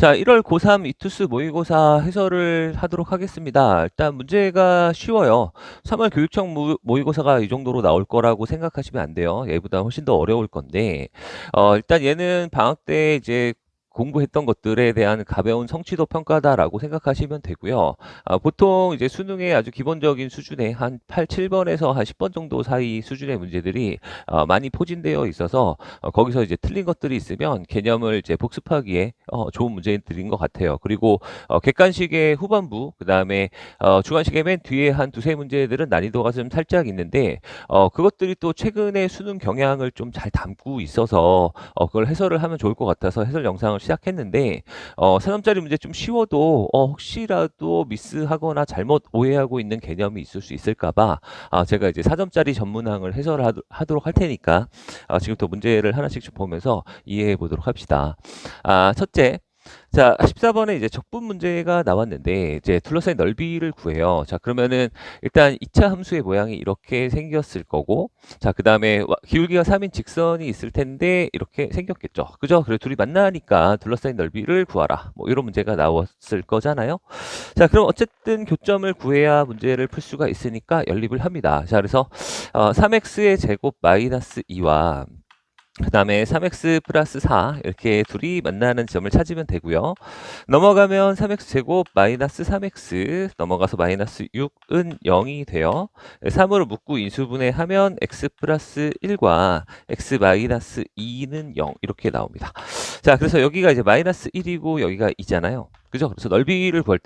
자, 1월 고3 이투스 모의고사 해설을 하도록 하겠습니다. 일단 문제가 쉬워요. 3월 교육청 모의고사가 이 정도로 나올 거라고 생각하시면 안 돼요. 얘보다 훨씬 더 어려울 건데, 일단 얘는 방학 때 이제 공부했던 것들에 대한 가벼운 성취도 평가다라고 생각하시면 되고요. 보통 이제 수능의 아주 기본적인 수준의 한 8, 7번에서 한 10번 정도 사이 수준의 문제들이 많이 포진되어 있어서 거기서 이제 틀린 것들이 있으면 개념을 이제 복습하기에 좋은 문제들인 것 같아요. 그리고 객관식의 후반부, 그 다음에 주관식의 맨 뒤에 한 두세 문제들은 난이도가 좀 살짝 있는데 그것들이 또 최근에 수능 경향을 좀 잘 담고 있어서 그걸 해설을 하면 좋을 것 같아서 해설 영상을 시작했는데 4점짜리 문제 좀 쉬워도 혹시라도 미스하거나 잘못 오해하고 있는 개념이 있을 수 있을까봐 제가 이제 4점짜리 전문항을 해설을 하도록 할 테니까 지금부터 문제를 하나씩 좀 보면서 이해해 보도록 합시다. 첫째, 자, 14번에 이제 적분 문제가 나왔는데, 이제 둘러싸인 넓이를 구해요. 자, 그러면은 일단 2차 함수의 모양이 이렇게 생겼을 거고, 자, 그 다음에 기울기가 3인 직선이 있을 텐데, 이렇게 생겼겠죠. 그죠? 그래, 둘이 만나니까 둘러싸인 넓이를 구하라. 뭐, 이런 문제가 나왔을 거잖아요. 자, 그럼 어쨌든 교점을 구해야 문제를 풀 수가 있으니까 연립을 합니다. 자, 그래서 3x의 제곱 마이너스 2와 그 다음에 3x 플러스 4 이렇게 둘이 만나는 점을 찾으면 되고요. 넘어가면 3x 제곱 마이너스 3x 넘어가서 마이너스 6은 0이 돼요. 3으로 묶고 인수분해하면 x 플러스 1과 x 마이너스 2는 0 이렇게 나옵니다. 자, 그래서 여기가 이제 마이너스 1이고 여기가 2잖아요. 그죠? 그래서 넓이를 구할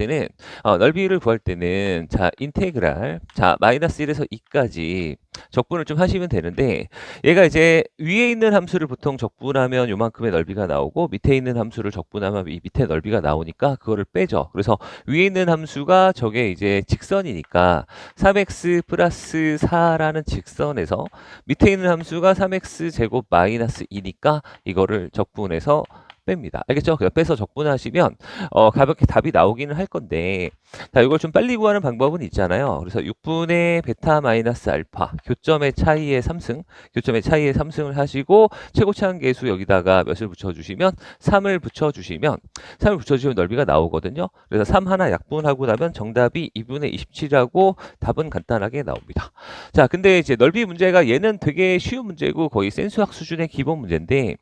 때는 자, 인테그랄 자, 마이너스 1에서 2까지 적분을 좀 하시면 되는데 얘가 이제 위에 있는 함수를 보통 적분하면 요만큼의 넓이가 나오고 밑에 있는 함수를 적분하면 이 밑에 넓이가 나오니까 그거를 빼죠. 그래서 위에 있는 함수가 저게 이제 직선이니까 3x 플러스 4라는 직선에서 밑에 있는 함수가 3x 제곱 마이너스 2니까 이거를 적분해서 뺍니다. 알겠죠? 그냥 빼서 적분하시면 가볍게 답이 나오기는 할 건데 자, 이걸 좀 빨리 구하는 방법은 있잖아요. 그래서 6분의 베타 마이너스 알파 교점의 차이의 3승을 하시고 최고차항 계수 여기다가 몇을 붙여주시면 3을 붙여주시면 넓이가 나오거든요. 그래서 3 하나 약분하고 나면 정답이 2분의 27이라고 답은 간단하게 나옵니다. 자, 근데 이제 넓이 문제가 얘는 되게 쉬운 문제고 거의 센수학 수준의 기본 문제인데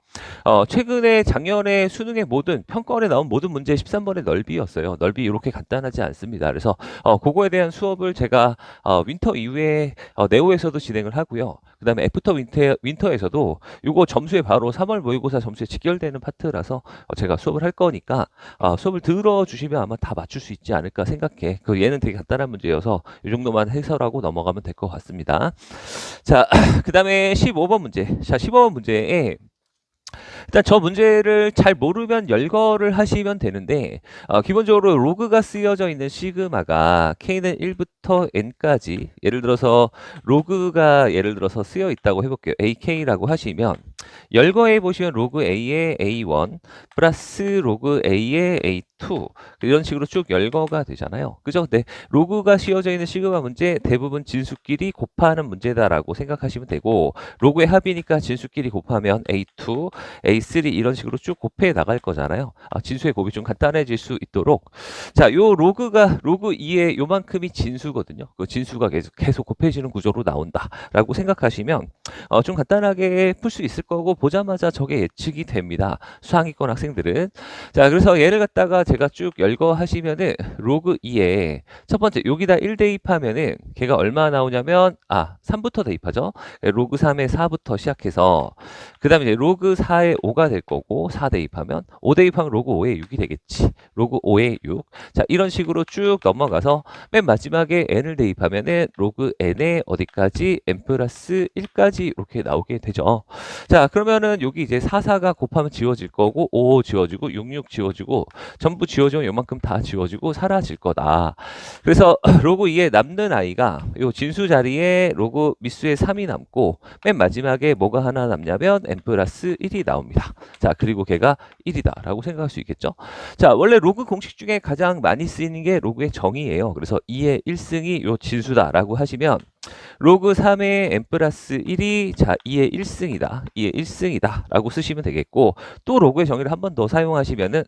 최근에 작년에 수능의 평가원에 나온 모든 문제 13번의 넓이였어요. 넓이 이렇게 간단하지 않습니다. 그래서 그거에 대한 수업을 제가 윈터 이후에 네오에서도 진행을 하고요. 그 다음에 애프터 윈터에서도 이거 점수에 바로 3월 모의고사 점수에 직결되는 파트라서 제가 수업을 할 거니까 수업을 들어주시면 아마 다 맞출 수 있지 않을까 생각해. 얘는 되게 간단한 문제여서 이 정도만 해설하고 넘어가면 될 것 같습니다. 자, 그 다음에 15번 문제. 자, 15번 문제에 일단 저 문제를 잘 모르면 열거를 하시면 되는데 기본적으로 로그가 쓰여져 있는 시그마가 k는 1부터 n까지 예를 들어서 쓰여 있다고 해볼게요. ak라고 하시면 열거해 보시면 로그 a의 a1 플러스 로그 a의 a2 이런 식으로 쭉 열거가 되잖아요. 그죠? 네. 로그가 씌워져 있는 시그마 문제 대부분 진수끼리 곱하는 문제다라고 생각하시면 되고 로그의 합이니까 진수끼리 곱하면 a2 A3 이런 식으로 쭉 곱해 나갈 거잖아요. 진수의 곱이 좀 간단해질 수 있도록 자, 요 로그 2의 요만큼이 진수거든요. 그 진수가 계속 곱해지는 구조로 나온다라고 생각하시면 좀 간단하게 풀 수 있을 거고 보자마자 저게 예측이 됩니다. 수학이권 학생들은. 자, 그래서 얘를 갖다가 제가 쭉 열거하시면은 로그 2에 첫 번째 여기다 1 대입하면은 걔가 얼마 나오냐면 3부터 대입하죠. 로그 3에 4부터 시작해서 그 다음에 이제 로그 4에 5가 될 거고 4 대입하면 5 대입하면 로그 5에 6이 되겠지. 로그 5에 6. 자, 이런 식으로 쭉 넘어가서 맨 마지막에 n을 대입하면은 로그 n에 어디까지 n 플러스 1까지 이렇게 나오게 되죠. 자, 그러면은 여기 이제 4가 곱하면 지워질 거고 5 지워지고 6 지워지고 전부 지워지면 요만큼 다 지워지고 사라질 거다. 그래서 로그 2에 남는 아이가 요 진수 자리에 로그 미수의 3이 남고 맨 마지막에 뭐가 하나 남냐면 n 플러스 1이 나옵니다. 자, 그리고 걔가 1이다 라고 생각할 수 있겠죠. 자, 원래 로그 공식 중에 가장 많이 쓰이는 게 로그의 정의예요. 그래서 2의 1승이 요 진수다 라고 하시면 로그 3의 n 플러스 1이 자 2의 1승이다. 2의 1승이다. 라고 쓰시면 되겠고, 또 로그의 정의를 한 번 더 사용하시면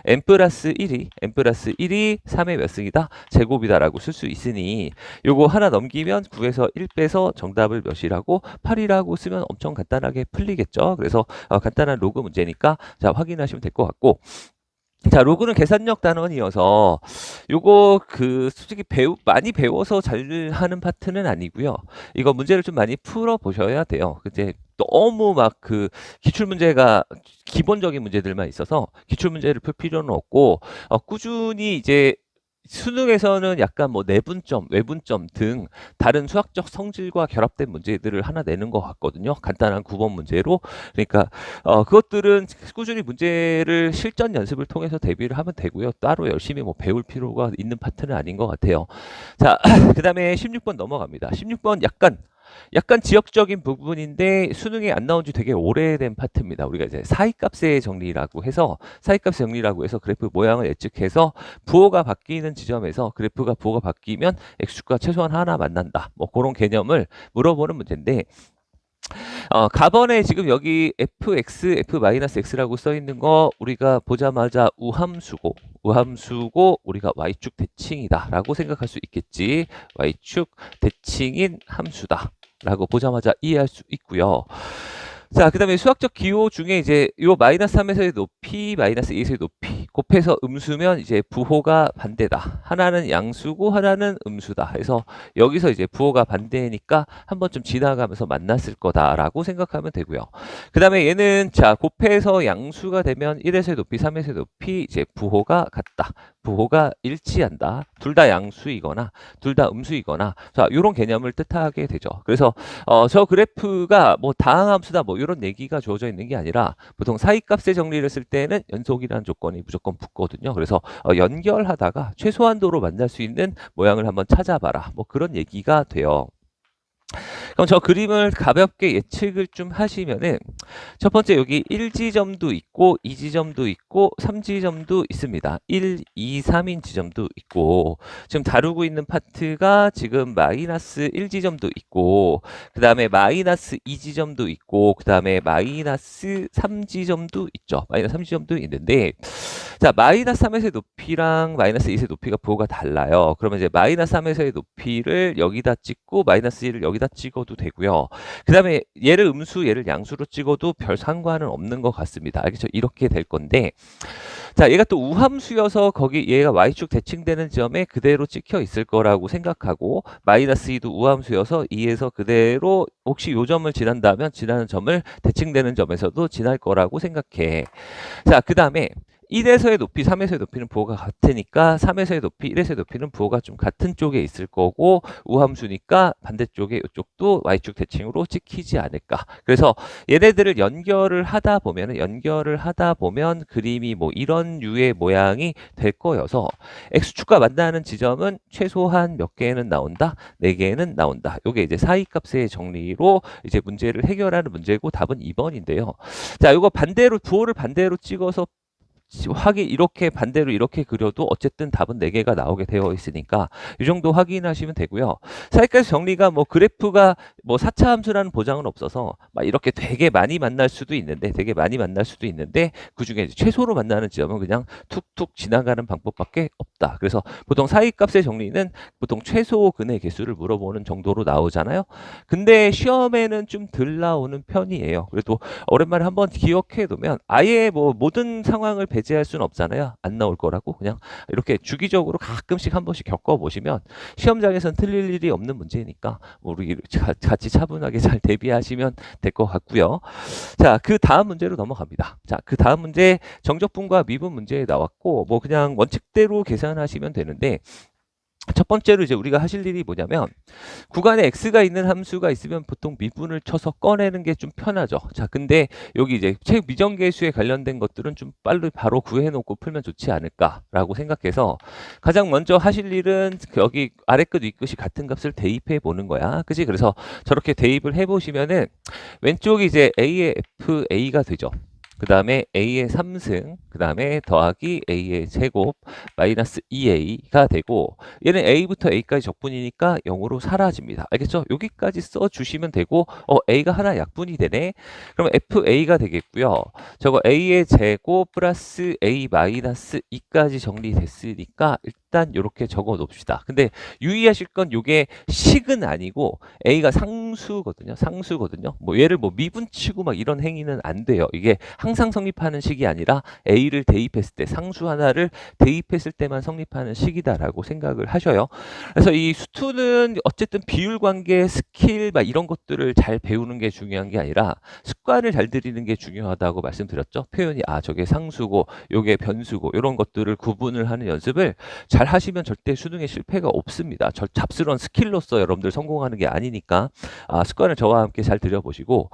n 플러스 1이 3의 몇 승이다? 제곱이다 라고 쓸 수 있으니 요거 하나 넘기면 9에서 1 빼서 정답을 몇이라고? 8이라고 쓰면 엄청 간단하게 풀리겠죠. 그래서 간단한 로그 문제니까 자 확인하시면 될 것 같고, 자, 로그는 계산력 단원이어서 요거 솔직히 많이 배워서 잘 하는 파트는 아니고요. 이거 문제를 좀 많이 풀어 보셔야 돼요. 이제 너무 막 기출 문제가 기본적인 문제들만 있어서 기출 문제를 풀 필요는 없고, 꾸준히 이제 수능에서는 약간 뭐 내분점, 외분점 등 다른 수학적 성질과 결합된 문제들을 하나 내는 것 같거든요. 간단한 9번 문제로. 그러니까 그것들은 꾸준히 문제를 실전 연습을 통해서 대비를 하면 되고요. 따로 열심히 뭐 배울 필요가 있는 파트는 아닌 것 같아요. 자, 그 다음에 16번 넘어갑니다. 16번 약간 지역적인 부분인데 수능에 안 나온 지 되게 오래된 파트입니다. 우리가 이제 사이값의 정리라고 해서 그래프 모양을 예측해서 부호가 바뀌는 지점에서 부호가 바뀌면 x축과 최소한 하나 만난다. 뭐 그런 개념을 물어보는 문제인데, 가번에 지금 여기 fx, f-x라고 써 있는 거 우리가 보자마자 우함수고 우리가 y축 대칭이다 라고 생각할 수 있겠지. y축 대칭인 함수다 라고 보자마자 이해할 수 있고요. 자, 그 다음에 수학적 기호 중에 이제 요 마이너스 3에서의 높이, 마이너스 2에서의 높이 곱해서 음수면 이제 부호가 반대다. 하나는 양수고 하나는 음수다. 해서 여기서 이제 부호가 반대니까 한 번쯤 지나가면서 만났을 거다라고 생각하면 되고요. 그 다음에 얘는 자, 곱해서 양수가 되면 1에서의 높이, 3에서의 높이 이제 부호가 같다. 부호가 일치한다. 둘 다 양수이거나 둘 다 음수이거나, 자, 요런 개념을 뜻하게 되죠. 그래서 저 그래프가 뭐 다항함수다 뭐 이런 얘기가 주어져 있는 게 아니라 보통 사이값의 정리를 쓸 때는 연속이라는 조건이 무조건 붙거든요. 그래서 연결하다가 최소한도로 만날 수 있는 모양을 한번 찾아봐라. 뭐 그런 얘기가 돼요. 그럼 저 그림을 가볍게 예측을 좀 하시면은 첫 번째 여기 1지점도 있고 2지점도 있고 3지점도 있습니다. 1, 2, 3인 지점도 있고, 지금 다루고 있는 파트가 지금 마이너스 1지점도 있고, 그 다음에 마이너스 2지점도 있고, 그 다음에 마이너스 3지점도 있죠. 마이너스 3지점도 있는데, 자, 마이너스 3에서의 높이랑 마이너스 2에서의 높이가 부호가 달라요. 그러면 이제 마이너스 3에서의 높이를 여기다 찍고 마이너스 1을 여기다 찍어도 되고요. 그 다음에 얘를 음수, 얘를 양수로 찍어도 별 상관은 없는 것 같습니다. 알겠죠? 이렇게 될 건데, 자, 얘가 또 우함수여서 거기 얘가 y축 대칭되는 점에 그대로 찍혀 있을 거라고 생각하고, 마이너스 2도 우함수여서 2에서 그대로 혹시 요 점을 지난다면 지나는 점을 대칭되는 점에서도 지날 거라고 생각해. 자, 그 다음에 1에서의 높이, 3에서의 높이는 부호가 같으니까 3에서의 높이, 1에서의 높이는 부호가 좀 같은 쪽에 있을 거고, 우함수니까 반대쪽에 이쪽도 y축 대칭으로 찍히지 않을까. 그래서 얘네들을 연결을 하다 보면 그림이 뭐 이런 류의 모양이 될 거여서 x축과 만나는 지점은 최소한 몇 개는 나온다? 4개는 나온다. 요게 이제 사이값의 정리로 이제 문제를 해결하는 문제고, 답은 2번인데요. 자, 요거 반대로 부호를 반대로 찍어서 이렇게 반대로 이렇게 그려도 어쨌든 답은 4개가 나오게 되어 있으니까 이 정도 확인하시면 되고요. 사이값 정리가 뭐 그래프가 뭐 4차 함수라는 보장은 없어서 막 이렇게 되게 많이 만날 수도 있는데 그 중에 최소로 만나는 지점은 그냥 툭툭 지나가는 방법밖에 없다. 그래서 보통 사이값의 정리는 보통 최소 근의 개수를 물어보는 정도로 나오잖아요. 근데 시험에는 좀 덜 나오는 편이에요. 그래도 오랜만에 한번 기억해 두면 아예 뭐 모든 상황을 배제할 수는 없잖아요. 안 나올 거라고. 그냥 이렇게 주기적으로 가끔씩 한 번씩 겪어보시면 시험장에선 틀릴 일이 없는 문제니까 우리 같이 차분하게 잘 대비하시면 될 것 같고요. 자, 그 다음 문제로 넘어갑니다. 자, 그 다음 문제 정적분과 미분 문제에 나왔고, 뭐 그냥 원칙대로 계산하시면 되는데, 첫 번째로 이제 우리가 하실 일이 뭐냐면, 구간에 x가 있는 함수가 있으면 보통 미분을 쳐서 꺼내는 게 좀 편하죠. 자, 근데 여기 이제 미정계수에 관련된 것들은 좀 빨리 바로 구해놓고 풀면 좋지 않을까라고 생각해서 가장 먼저 하실 일은 여기 아래 끝 위 끝이 같은 값을 대입해 보는 거야. 그지? 그래서 저렇게 대입을 해 보시면은 왼쪽이 이제 a의 fa가 되죠. 그 다음에 a의 3승, 그 다음에 더하기 a의 제곱 마이너스 2a가 되고, 얘는 a부터 a까지 적분이니까 0으로 사라집니다. 알겠죠? 여기까지 써주시면 되고, a가 하나 약분이 되네. 그럼 fa가 되겠고요. 저거 a의 제곱 플러스 a 마이너스 2까지 정리됐으니까 일단 이렇게 적어 놓읍시다. 근데 유의하실 건 이게 식은 아니고 a가 상수거든요. 상수거든요. 뭐 얘를 뭐 미분치고 막 이런 행위는 안 돼요. 이게 항상 성립하는 식이 아니라 a를 대입했을 때, 상수 하나를 대입했을 때만 성립하는 식이다라고 생각을 하셔요. 그래서 이 수투는 어쨌든 비율 관계, 스킬 막 이런 것들을 잘 배우는 게 중요한 게 아니라 습관을 잘 들이는 게 중요하다고 말씀드렸죠. 표현이 저게 상수고 요게 변수고 이런 것들을 구분을 하는 연습을 잘 하시면 절대 수능에 실패가 없습니다. 잡스러운 스킬로서 여러분들 성공하는 게 아니니까 습관을 저와 함께 잘 들여보시고,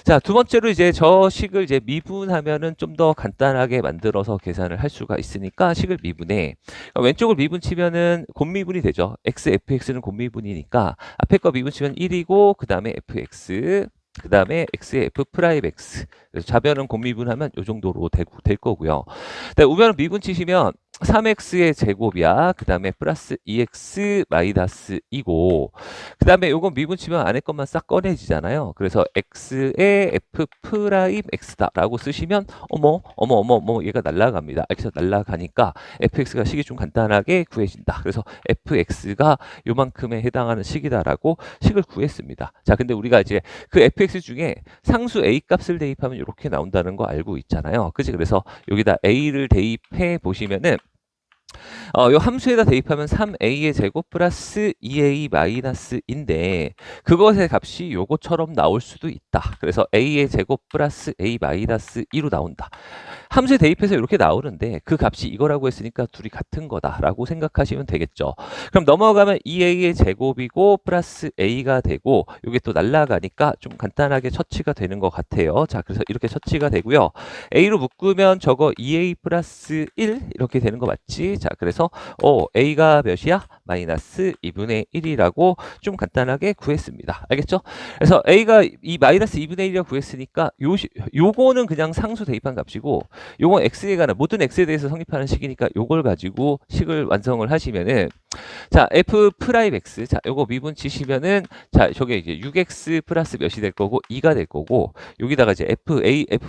자, 두 번째로 이제 저 식을 이제 미분하면은 좀 더 간단하게 만들어서 계산을 할 수가 있으니까 식을 미분해. 왼쪽을 미분 치면은 곱미분이 되죠. x, fx는 곱미분이니까 앞에 거 미분 치면 1이고 그 다음에 fx, 그 다음에 x의 f 프라임 x. 그래서 좌변은 곱미분하면 이 정도로 될 거고요. 우변은 미분 치시면 3x의 제곱이야. 그 다음에 플러스 2x 마이너스 2고, 그 다음에 요건 미분 치면 안에 것만 싹 꺼내지잖아요. 그래서 x의 f 프라임 x다 라고 쓰시면 어머 얘가 날아갑니다. 그래서 날아가니까 fx가 식이 좀 간단하게 구해진다. 그래서 fx가 요만큼에 해당하는 식이다라고 식을 구했습니다. 자, 근데 우리가 이제 그 fx 중에 상수 a 값을 대입하면 이렇게 나온다는 거 알고 있잖아요. 그치? 그래서 여기다 a를 대입해 보시면은 요 함수에다 대입하면 3a의 제곱 플러스 2a 마이너스인데 그것의 값이 요거처럼 나올 수도 있다. 그래서 a의 제곱 플러스 a 마이너스 2로 나온다. 함수에 대입해서 이렇게 나오는데 그 값이 이거라고 했으니까 둘이 같은 거다라고 생각하시면 되겠죠. 그럼 넘어가면 2a의 제곱이고 플러스 a가 되고 이게 또 날라가니까 좀 간단하게 처치가 되는 것 같아요. 자, 그래서 이렇게 처치가 되고요. a로 묶으면 저거 2a 플러스 1 이렇게 되는 거 맞지? 자, 그래서 a가 몇이야? 마이너스 2분의 1이라고 좀 간단하게 구했습니다. 알겠죠? 그래서 a가 이 마이너스 2분의 1이라고 구했으니까 요거는 그냥 상수 대입한 값이고 요건 x에 관한 모든 x에 대해서 성립하는 식이니까 요걸 가지고 식을 완성을 하시면은, 자, f 프라임 x, 자, 요거 미분 치시면은, 자, 저게 이제 6x 플러스 몇이 될 거고 2가 될 거고, 여기다가 이제 f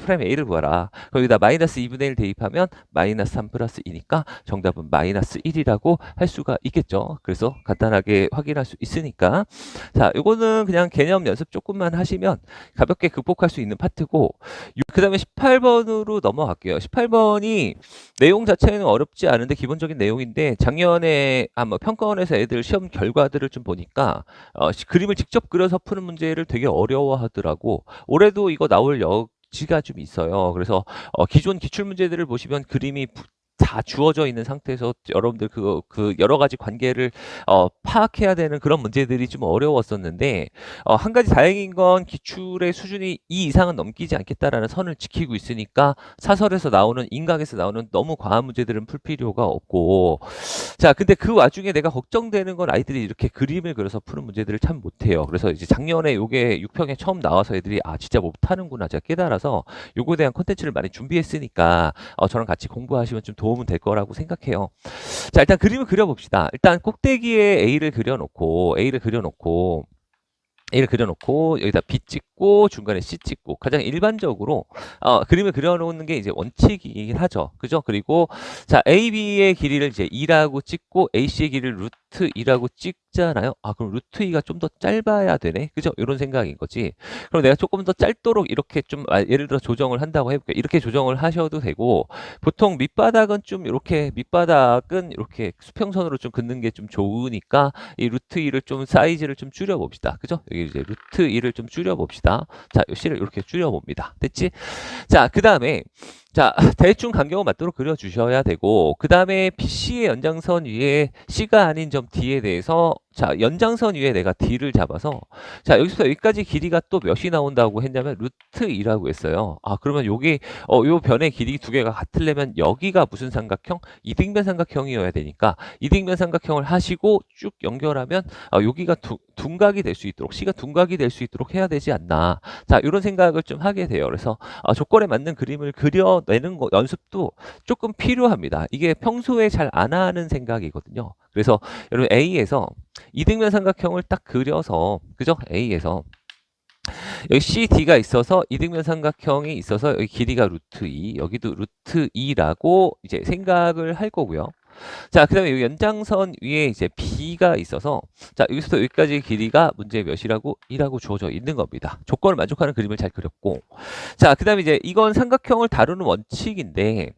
프라임 a를 구하라. 거기다 마이너스 2분의 1 대입하면 마이너스 3 플러스 2니까 정답은 마이너스 1이라고 할 수가 있겠죠. 그래서 간단하게 확인할 수 있으니까, 자, 요거는 그냥 개념 연습 조금만 하시면 가볍게 극복할 수 있는 파트고, 그 다음에 18번으로 넘어갈게요. 18번이 내용 자체는 어렵지 않은데 기본적인 내용인데, 작년에 뭐 평가원에서 애들 시험 결과들을 좀 보니까 그림을 직접 그려서 푸는 문제를 되게 어려워하더라고. 올해도 이거 나올 여지가 좀 있어요. 그래서 기존 기출 문제들을 보시면 그림이 다 주어져 있는 상태에서 여러분들 그 여러 가지 관계를 파악해야 되는 그런 문제들이 좀 어려웠었는데, 한 가지 다행인 건 기출의 수준이 2 이상은 넘기지 않겠다라는 선을 지키고 있으니까 사설에서 나오는, 인강에서 나오는 너무 과한 문제들은 풀 필요가 없고, 자, 근데 그 와중에 내가 걱정되는 건 아이들이 이렇게 그림을 그려서 푸는 문제들을 참 못해요. 그래서 이제 작년에 요게 6평에 처음 나와서 애들이 진짜 못하는구나 제가 깨달아서 요거에 대한 콘텐츠를 많이 준비했으니까 저랑 같이 공부하시면 좀 도움은 될 거라고 생각해요. 자, 일단 그림을 그려봅시다. 일단 꼭대기에 A를 그려놓고 여기다 B 찍고 중간에 C 찍고, 가장 일반적으로 그림을 그려놓는 게 이제 원칙이긴 하죠. 그죠? 그리고 자, AB의 길이를 이제 2라고 찍고 AC의 길이를 루트 2라고 찍잖아요. 그럼 루트 2가 좀 더 짧아야 되네. 그죠? 이런 생각인 거지. 그럼 내가 조금 더 짧도록 이렇게 좀 예를 들어 조정을 한다고 해볼게요. 이렇게 조정을 하셔도 되고, 보통 밑바닥은 이렇게 수평선으로 좀 긋는 게 좀 좋으니까 이 루트 2를 좀 사이즈를 좀 줄여봅시다. 그죠? 여기 이제 루트 2를 좀 줄여봅시다. 자, 이 C를 이렇게 줄여봅니다. 됐지? 자, 그 다음에 자, 대충 간격을 맞도록 그려주셔야 되고, 그 다음에 BC의 연장선 위에 C가 아닌 점 D에 대해서 자, 연장선 위에 내가 D를 잡아서 자, 여기서 여기까지 길이가 또 몇이 나온다고 했냐면 루트 2라고 했어요. 아, 그러면 여기 요 변의 길이 두 개가 같으려면 여기가 무슨 삼각형? 이등변 삼각형이어야 되니까 이등변 삼각형을 하시고 쭉 연결하면 여기가 둔각이 될 수 있도록 C가 둔각이 될 수 있도록 해야 되지 않나. 자, 이런 생각을 좀 하게 돼요. 그래서 조건에 맞는 그림을 그려내는 연습도 조금 필요합니다. 이게 평소에 잘 안 하는 생각이거든요. 그래서 여러분 A에서 이등변 삼각형을 딱 그려서 그죠? A에서 여기 CD가 있어서 이등변 삼각형이 있어서 여기 길이가 루트 2, 여기도 루트 2라고 이제 생각을 할 거고요. 자, 그 다음에 이 연장선 위에 이제 B가 있어서 자, 여기서부터 여기까지 길이가 문제 몇이라고? 2라고 주어져 있는 겁니다. 조건을 만족하는 그림을 잘 그렸고 자, 그 다음에 이제 이건 삼각형을 다루는 원칙인데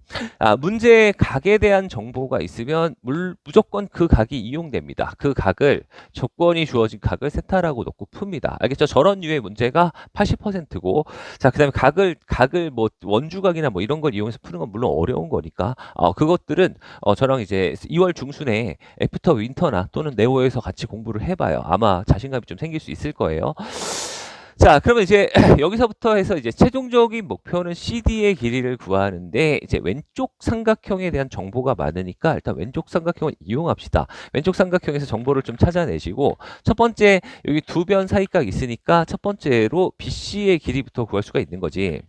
문제의 각에 대한 정보가 있으면 무조건 그 각이 이용됩니다. 그 각을 조건이 주어진 각을 세타라고 놓고 풉니다. 알겠죠? 저런 류의 문제가 80%고 자, 그 다음에 각을 뭐 원주각이나 뭐 이런 걸 이용해서 푸는 건 물론 어려운 거니까 그것들은 저랑 이제 2월 중순에 애프터 윈터나 또는 네오에서 같이 공부를 해봐요. 아마 자신감이 좀 생길 수 있을 거예요. 자, 그러면 이제 여기서부터 해서 이제 최종적인 목표는 CD의 길이를 구하는데 이제 왼쪽 삼각형에 대한 정보가 많으니까 일단 왼쪽 삼각형을 이용합시다. 왼쪽 삼각형에서 정보를 좀 찾아내시고 첫 번째 여기 두 변 사이각 있으니까 첫 번째로 BC의 길이부터 구할 수가 있는 거지.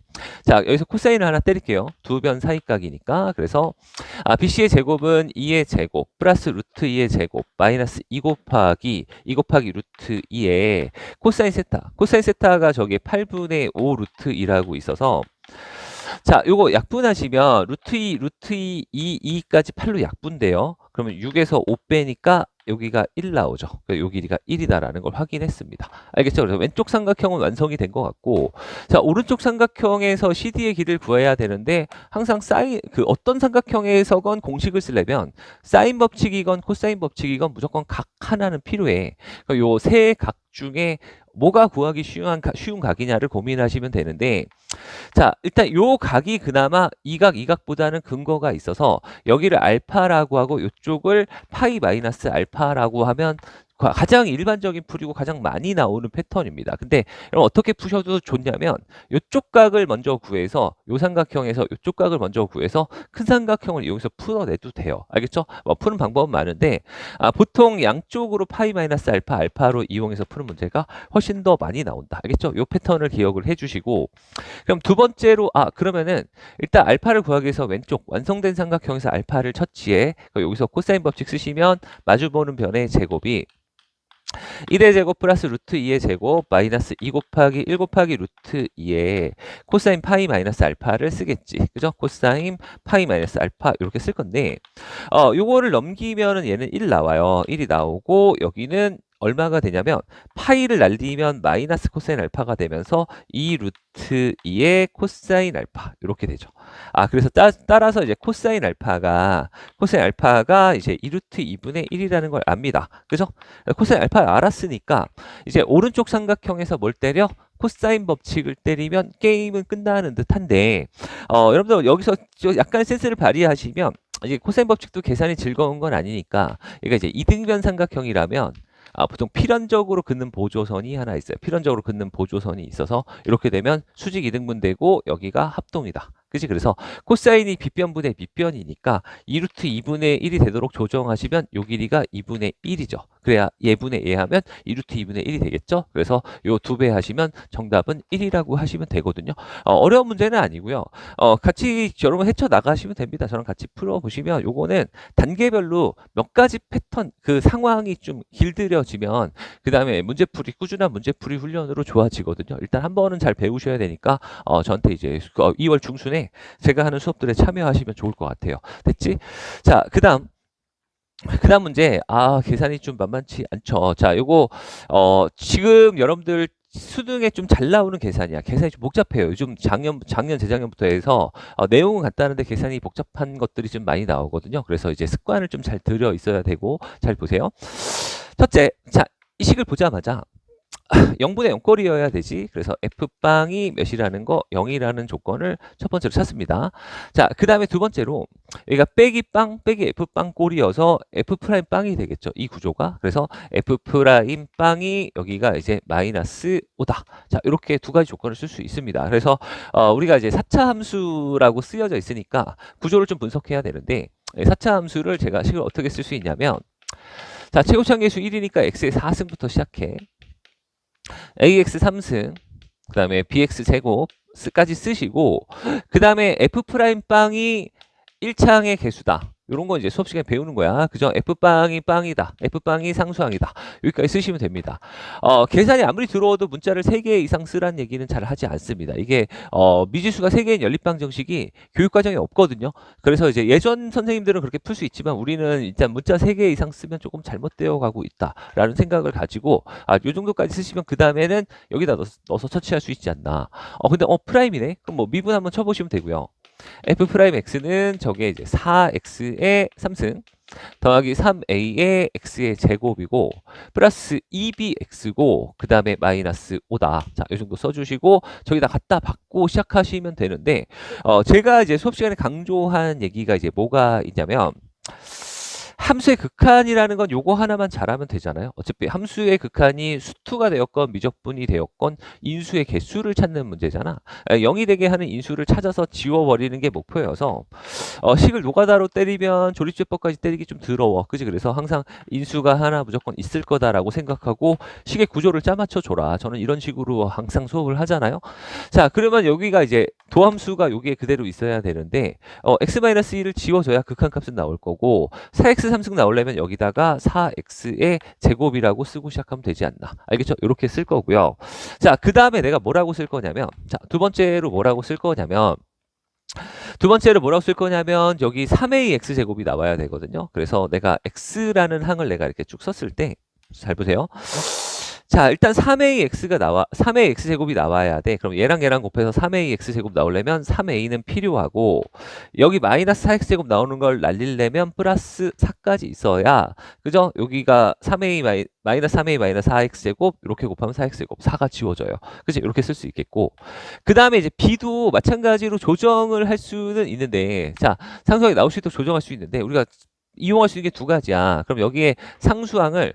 자, 여기서 코사인을 하나 때릴게요. 두 변 사이각이니까. 그래서 BC의 제곱은 2의 제곱 플러스 루트 2의 제곱 마이너스 2 곱하기 루트 2의 코사인 세타. 코사인 세타가 저기 8분의 5 루트 2라고 있어서 자, 요거 약분하시면 루트 2까지 8로 약분돼요. 그러면 6에서 5 빼니까 여기가 1 나오죠. 요 길이가 1이다라는 걸 확인했습니다. 알겠죠? 그래서 왼쪽 삼각형은 완성이 된 것 같고 자, 오른쪽 삼각형에서 CD의 길이를 구해야 되는데 항상 어떤 삼각형에서건 공식을 쓰려면 사인 법칙이건 코사인 법칙이건 무조건 각 하나는 필요해. 요 세 각 중에 뭐가 구하기 쉬운 각이냐를 고민하시면 되는데 자, 일단 요 각이 그나마 이 각보다는 근거가 있어서 여기를 알파라고 하고 이쪽을 파이 마이너스 알파라고 하면 가장 일반적인 풀이고 가장 많이 나오는 패턴입니다. 근데 여러분 어떻게 푸셔도 좋냐면 이쪽 각을 먼저 구해서 요 삼각형에서 이쪽 각을 먼저 구해서 큰 삼각형을 이용해서 풀어내도 돼요. 알겠죠? 푸는 방법은 많은데 보통 양쪽으로 파이 마이너스 알파로 이용해서 푸는 문제가 훨씬 더 많이 나온다. 알겠죠? 요 패턴을 기억을 해주시고 그럼 두 번째로 그러면은 일단 알파를 구하기 위해서 왼쪽 완성된 삼각형에서 알파를 처치해 여기서 코사인 법칙 쓰시면 마주보는 변의 제곱이 1의 제곱 플러스 루트 2의 제곱 마이너스 2 곱하기 1 곱하기 루트 2의 코사인 파이 마이너스 알파를 쓰겠지. 그죠? 코사인 파이 마이너스 알파 이렇게 쓸 건데 요거를 넘기면은 얘는 1 나와요. 1이 나오고 여기는 얼마가 되냐면 파이를 날리면 마이너스 코사인 알파가 되면서 2 루트 2의 코사인 알파 이렇게 되죠. 그래서 따라서 이제 코사인 알파가 이제 2 루트 2분의 1이라는 걸 압니다. 그죠? 코사인 알파 알았으니까 이제 오른쪽 삼각형에서 뭘 때려? 코사인 법칙을 때리면 게임은 끝나는 듯한데 여러분들 여기서 약간 센스를 발휘하시면 이제 코사인 법칙도 계산이 즐거운 건 아니니까 얘가 이제 이등변 삼각형이라면 보통 필연적으로 긋는 보조선이 하나 있어요. 필연적으로 긋는 보조선이 있어서 이렇게 되면 수직 이등분되고 여기가 합동이다. 그치? 그래서 코사인이 빗변분의 밑변이니까 2루트 2분의 1이 되도록 조정하시면 요 길이가 2분의 1이죠. 그래야 예분의 예 하면 2루트 2분의 1이 되겠죠. 그래서 요 2배 하시면 정답은 1이라고 하시면 되거든요. 어려운 문제는 아니고요. 같이 여러분 헤쳐나가시면 됩니다. 저랑 같이 풀어보시면 요거는 단계별로 몇 가지 패턴 그 상황이 좀 길들여지면 그 다음에 꾸준한 문제풀이 훈련으로 좋아지거든요. 일단 한 번은 잘 배우셔야 되니까 저한테 이제 2월 중순에 제가 하는 수업들에 참여하시면 좋을 것 같아요. 됐지? 자, 그 다음 문제 계산이 좀 만만치 않죠. 자, 요거 지금 여러분들 수능에 좀 잘 나오는 계산이야. 계산이 좀 복잡해요. 요즘 작년 재작년부터 해서 내용은 간단한데 계산이 복잡한 것들이 좀 많이 나오거든요. 그래서 이제 습관을 좀 잘 들여 있어야 되고 잘 보세요. 첫째, 자, 이 식을 보자마자 0분의 0꼴이어야 되지. 그래서 f빵이 몇이라는 거 0이라는 조건을 첫 번째로 찾습니다. 자, 그 다음에 두 번째로 여기가 빼기 빵 빼기 f빵 꼴이어서 f'빵이 빵이 되겠죠. 이 구조가. 그래서 f'빵이 여기가 이제 마이너스 5다. 자, 이렇게 두 가지 조건을 쓸 수 있습니다. 그래서 우리가 이제 4차 함수라고 쓰여져 있으니까 구조를 좀 분석해야 되는데 4차 함수를 제가 식을 어떻게 쓸 수 있냐면 자, 최고차계수 1이니까 x의 4승부터 시작해. ax 3승, 그 다음에 bx 제곱까지 쓰시고, 그 다음에 f'빵이 1창의 개수다. 이런 건 이제 수업 시간에 배우는 거야. 그죠? f빵이 빵이다. f빵이 상수항이다. 여기까지 쓰시면 됩니다. 계산이 아무리 들어와도 문자를 3개 이상 쓰라는 얘기는 잘 하지 않습니다. 이게 미지수가 3개인 연립방 정식이 교육과정에 없거든요. 그래서 이제 예전 선생님들은 그렇게 풀 수 있지만 우리는 일단 문자 3개 이상 쓰면 조금 잘못되어 가고 있다라는 생각을 가지고 요 정도까지 쓰시면 그 다음에는 여기다 넣어서 처치할 수 있지 않나. 근데 프라임이네. 그럼 뭐 미분 한번 쳐보시면 되고요. f'x는 저게 이제 4x의 3승 더하기 3a의 x의 제곱이고 플러스 2bx고 그 다음에 마이너스 5다. 자, 이 정도 써주시고 저기다 갖다 받고 시작하시면 되는데 제가 이제 수업 시간에 강조한 얘기가 이제 뭐가 있냐면 함수의 극한이라는 건 요거 하나만 잘하면 되잖아요. 어차피 함수의 극한이 수투가 되었건 미적분이 되었건 인수의 개수를 찾는 문제잖아. 0이 되게 하는 인수를 찾아서 지워버리는 게 목표여서 식을 노가다로 때리면 조립제법까지 때리기 좀 더러워. 그지? 그래서 항상 인수가 하나 무조건 있을 거다라고 생각하고 식의 구조를 짜맞춰 줘라. 저는 이런 식으로 항상 수업을 하잖아요. 자, 그러면 여기가 이제 도함수가 여기에 그대로 있어야 되는데 x-1을 지워줘야 극한값은 나올 거고 4x 3승 나오려면 여기다가 4x의 제곱이라고 쓰고 시작하면 되지 않나. 알겠죠? 이렇게 쓸 거고요. 자, 그 다음에 내가 뭐라고 쓸 거냐면 자, 두 번째로 뭐라고 쓸 거냐면 여기 3a x제곱이 나와야 되거든요. 그래서 내가 x라는 항을 내가 이렇게 쭉 썼을 때 잘 보세요. 자, 일단 3a x제곱이 나와야 돼. 그럼 얘랑 곱해서 3a x제곱 나오려면 3a는 필요하고 여기 마이너스 4x제곱 나오는 걸 날리려면 플러스 4까지 있어야 그죠? 여기가 3a 마이너스 3a 마이너스 4x제곱 이렇게 곱하면 4x제곱 4가 지워져요. 그치? 이렇게 쓸 수 있겠고 그 다음에 이제 b도 마찬가지로 조정을 할 수는 있는데 자, 상수항이 나올 수 있도록 조정할 수 있는데 우리가 이용할 수 있는 게 두 가지야. 그럼 여기에 상수항을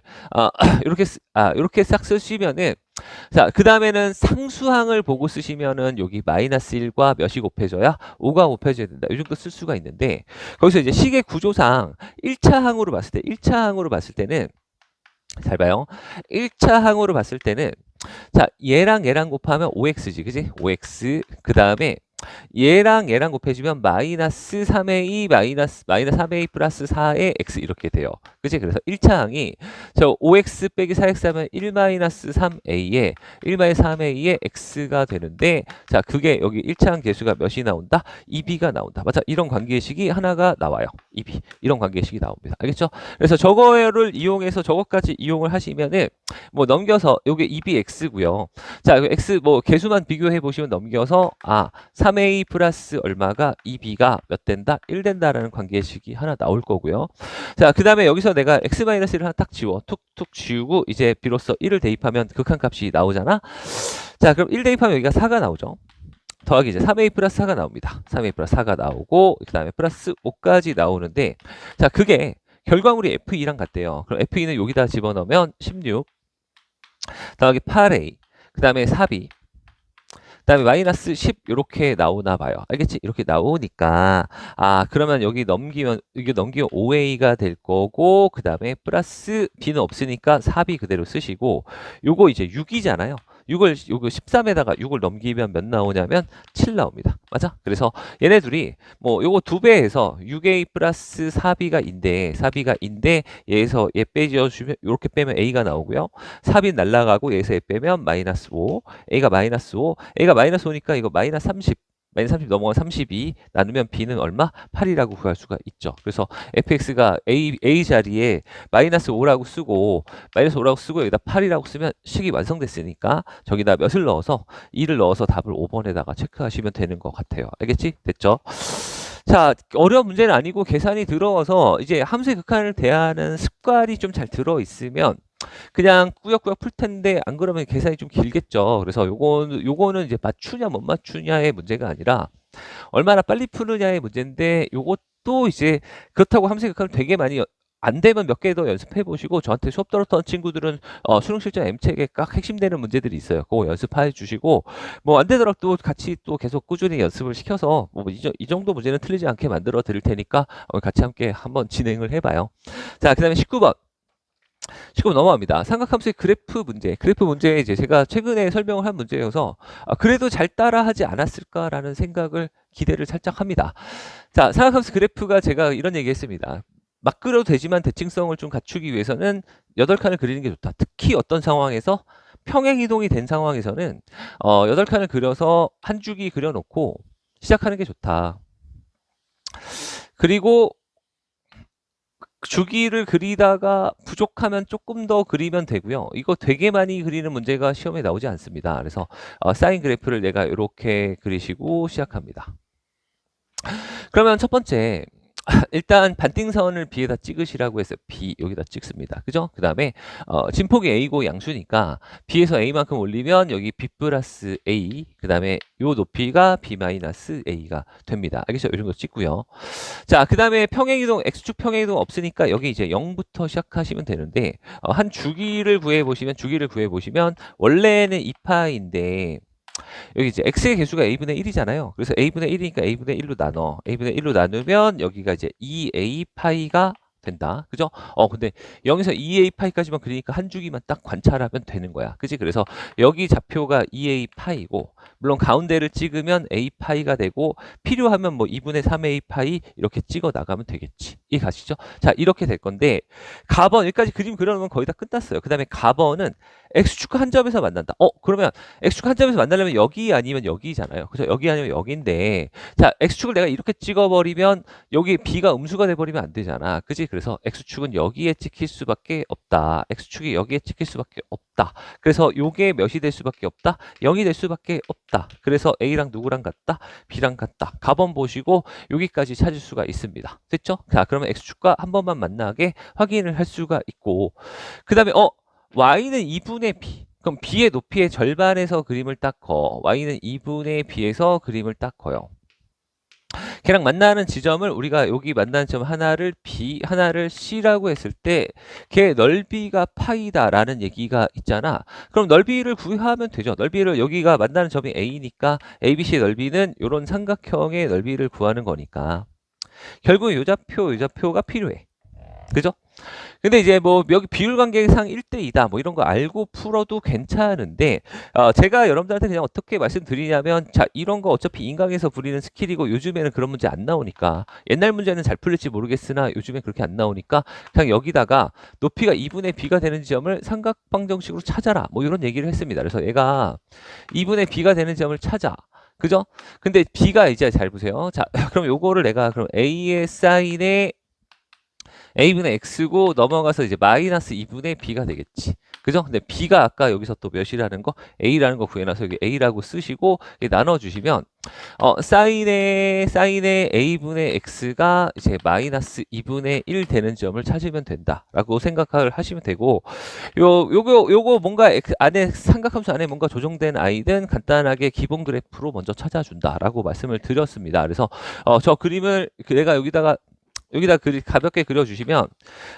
이렇게 싹 쓰시면은 자, 그 다음에는 상수항을 보고 쓰시면은 여기 마이너스 1과 몇이 곱해져야 5가 곱해져야 된다. 이 정도 쓸 수가 있는데 거기서 이제 식의 구조상 1차 항으로 봤을 때는 잘 봐요. 1차 항으로 봤을 때는 자, 얘랑 곱하면 5x지. 그지? 5x 그 다음에 얘랑 곱해주면 마이너스 3a 마이너스 3a 플러스 4의 x 이렇게 돼요. 그치? 그래서 1차 항이 저 5x 빼기 4x 하면 1 마이너스 3a에 1 마이너스 3a의 x가 되는데 자, 그게 여기 1차 항 개수가 몇이 나온다? 2b가 나온다. 맞아? 이런 관계식이 하나가 나와요. 2b. 이런 관계식이 나옵니다. 알겠죠? 그래서 저거를 이용해서 저것까지 이용을 하시면은 뭐 넘겨서 요게 2bx고요. 자, x 뭐 개수만 비교해 보시면 넘겨서 3a 플러스 얼마가 2b가 몇 된다? 1 된다라는 관계식이 하나 나올 거고요. 자, 그 다음에 여기서 내가 x-1을 하나 딱 지워. 툭툭 지우고 이제 비로소 1을 대입하면 극한값이 나오잖아. 자, 그럼 1 대입하면 여기가 4가 나오죠. 더하기 이제 3a 플러스 4가 나옵니다. 3a 플러스 4가 나오고 그 다음에 플러스 5까지 나오는데 자, 그게 결과물이 f2랑 같대요. 그럼 f2는 여기다 집어넣으면 16 더하기 8a 그 다음에 4b 그 다음에 마이너스 10 이렇게 나오나 봐요. 알겠지? 이렇게 나오니까 그러면 여기 넘기면 5a가 될 거고 그 다음에 플러스 b는 없으니까 4b 그대로 쓰시고 요거 이제 6이잖아요. 요거 13에다가 6을 넘기면 몇 나오냐면 7 나옵니다. 맞아? 그래서 얘네 둘이 뭐 요거 2배에서 6a 플러스 4b가 얘에서 얘 빼주면 이렇게 빼면 a가 나오고요. 4b 날라가고 얘에서 얘 빼면 마이너스 5 a가 마이너스 5 a가 마이너스 5니까 이거 마이너스 30 넘어가 32 나누면 b는 얼마? 8이라고 구할 수가 있죠. 그래서 fx가 a 자리에 마이너스 5라고 쓰고 여기다 8이라고 쓰면 식이 완성됐으니까 저기다 몇을 넣어서 2를 넣어서 답을 5번에다가 체크하시면 되는 것 같아요. 알겠지? 됐죠? 자, 어려운 문제는 아니고 계산이 들어와서 이제 함수의 극한을 대하는 습관이 좀 잘 들어 있으면 그냥 꾸역꾸역 풀 텐데 안 그러면 계산이 좀 길겠죠. 그래서 요거는 이제 맞추냐 못 맞추냐의 문제가 아니라 얼마나 빨리 푸느냐의 문제인데 요것도 이제 그렇다고 함수 극한을 되게 많이 안 되면 몇 개 더 연습해 보시고 저한테 수업 들었던 친구들은 수능 실전 M책에 딱 핵심되는 문제들이 있어요. 그거 연습해 주시고 뭐 안 되더라도 또 같이 또 계속 꾸준히 연습을 시켜서 뭐 이 정도 문제는 틀리지 않게 만들어 드릴 테니까 같이 함께 한번 진행을 해봐요. 자, 그다음에 19번. 19번 넘어갑니다. 삼각함수의 그래프 문제. 그래프 문제 이제 제가 최근에 설명을 한 문제여서 그래도 잘 따라하지 않았을까라는 생각을 기대를 살짝 합니다. 자, 삼각함수 그래프가 제가 이런 얘기 했습니다. 막 그려도 되지만 대칭성을 좀 갖추기 위해서는 8칸을 그리는 게 좋다. 특히 어떤 상황에서 평행 이동이 된 상황에서는 8칸을 그려서 한 주기 그려놓고 시작하는 게 좋다. 그리고 주기를 그리다가 부족하면 조금 더 그리면 되고요. 이거 되게 많이 그리는 문제가 시험에 나오지 않습니다. 그래서 사인 그래프를 내가 이렇게 그리시고 시작합니다. 그러면 첫 번째 일단 반띵선을 B에다 찍으시라고 해서 B 여기다 찍습니다. 그죠? 그 다음에 진폭이 A고 양수니까 B에서 A만큼 올리면 여기 B 플러스 A 그 다음에 요 높이가 B 마이너스 A가 됩니다. 알겠죠? 이 정도 찍고요. 자, 그 다음에 평행이동 X축 평행이동 없으니까 여기 이제 0부터 시작하시면 되는데 한 주기를 구해보시면 원래는 2파인데 여기 이제 x의 개수가 a분의 1이잖아요. 그래서 a분의 1이니까 a분의 1로 나눠. a분의 1로 나누면 여기가 이제 2a 파이가 된다. 그죠? 근데 0에서 2a 파이까지만 그리니까 한 주기만 딱 관찰하면 되는 거야. 그지? 그래서 여기 좌표가 2a 파이고 물론 가운데를 찍으면 a 파이가 되고 필요하면 뭐 2분의 3a 파이 이렇게 찍어 나가면 되겠지. 이 가시죠? 자, 이렇게 될 건데 가번 여기까지 그림 그려놓으면 거의 다 끝났어요. 그 다음에 가번은 x축과 한 점에서 만난다. 그러면 x축 한 점에서 만나려면 여기 아니면 여기잖아요. 그죠? 여기 아니면 여기인데 자, x축을 내가 이렇게 찍어버리면 여기 b가 음수가 돼버리면 안 되잖아. 그지? 그래서 x축은 여기에 찍힐 수밖에 없다. x축이 여기에 찍힐 수밖에 없다. 그래서 요게 몇이 될 수밖에 없다? 0이 될 수밖에 없다. 그래서 a랑 누구랑 같다? b랑 같다. 가번 보시고 여기까지 찾을 수가 있습니다. 됐죠? 자, 그러면 x축과 한 번만 만나게 확인을 할 수가 있고 그 다음에 y는 2분의 b. 그럼 b의 높이의 절반에서 그림을 딱 거. y는 2분의 b에서 그림을 딱 커요. 걔랑 만나는 지점을 우리가 여기 만나는 점 하나를 b, 하나를 c라고 했을 때 걔 넓이가 파이다라는 얘기가 있잖아. 그럼 넓이를 구하면 되죠. 넓이를 여기가 만나는 점이 a니까 abc의 넓이는 이런 삼각형의 넓이를 구하는 거니까. 결국 요 좌표가 필요해. 그죠? 근데 이제 뭐 여기 비율 관계상 1대2다 뭐 이런 거 알고 풀어도 괜찮은데 제가 여러분들한테 그냥 어떻게 말씀드리냐면 자, 이런 거 어차피 인강에서 부리는 스킬이고 요즘에는 그런 문제 안 나오니까 옛날 문제는 잘 풀릴지 모르겠으나 요즘에 그렇게 안 나오니까 그냥 여기다가 높이가 2분의 b가 되는 지점을 삼각방정식으로 찾아라 뭐 이런 얘기를 했습니다. 그래서 얘가 2분의 b가 되는 점을 찾아. 그죠? 근데 b가 이제 잘 보세요. 자, 그럼 요거를 내가 그럼 a의 사인에 a분의 x고 넘어가서 이제 마이너스 2분의 b가 되겠지. 그죠? 근데 b가 아까 여기서 또 몇이라는 거 a라는 거 구해놔서 여기 a라고 쓰시고 나눠주시면 사인의 a분의 x가 이제 마이너스 2분의 1 되는 점을 찾으면 된다라고 생각을 하시면 되고 요거 뭔가 안에 삼각함수 안에 뭔가 조정된 아이든 간단하게 기본 그래프로 먼저 찾아준다라고 말씀을 드렸습니다. 그래서 저 그림을 내가 여기다 가볍게 그려주시면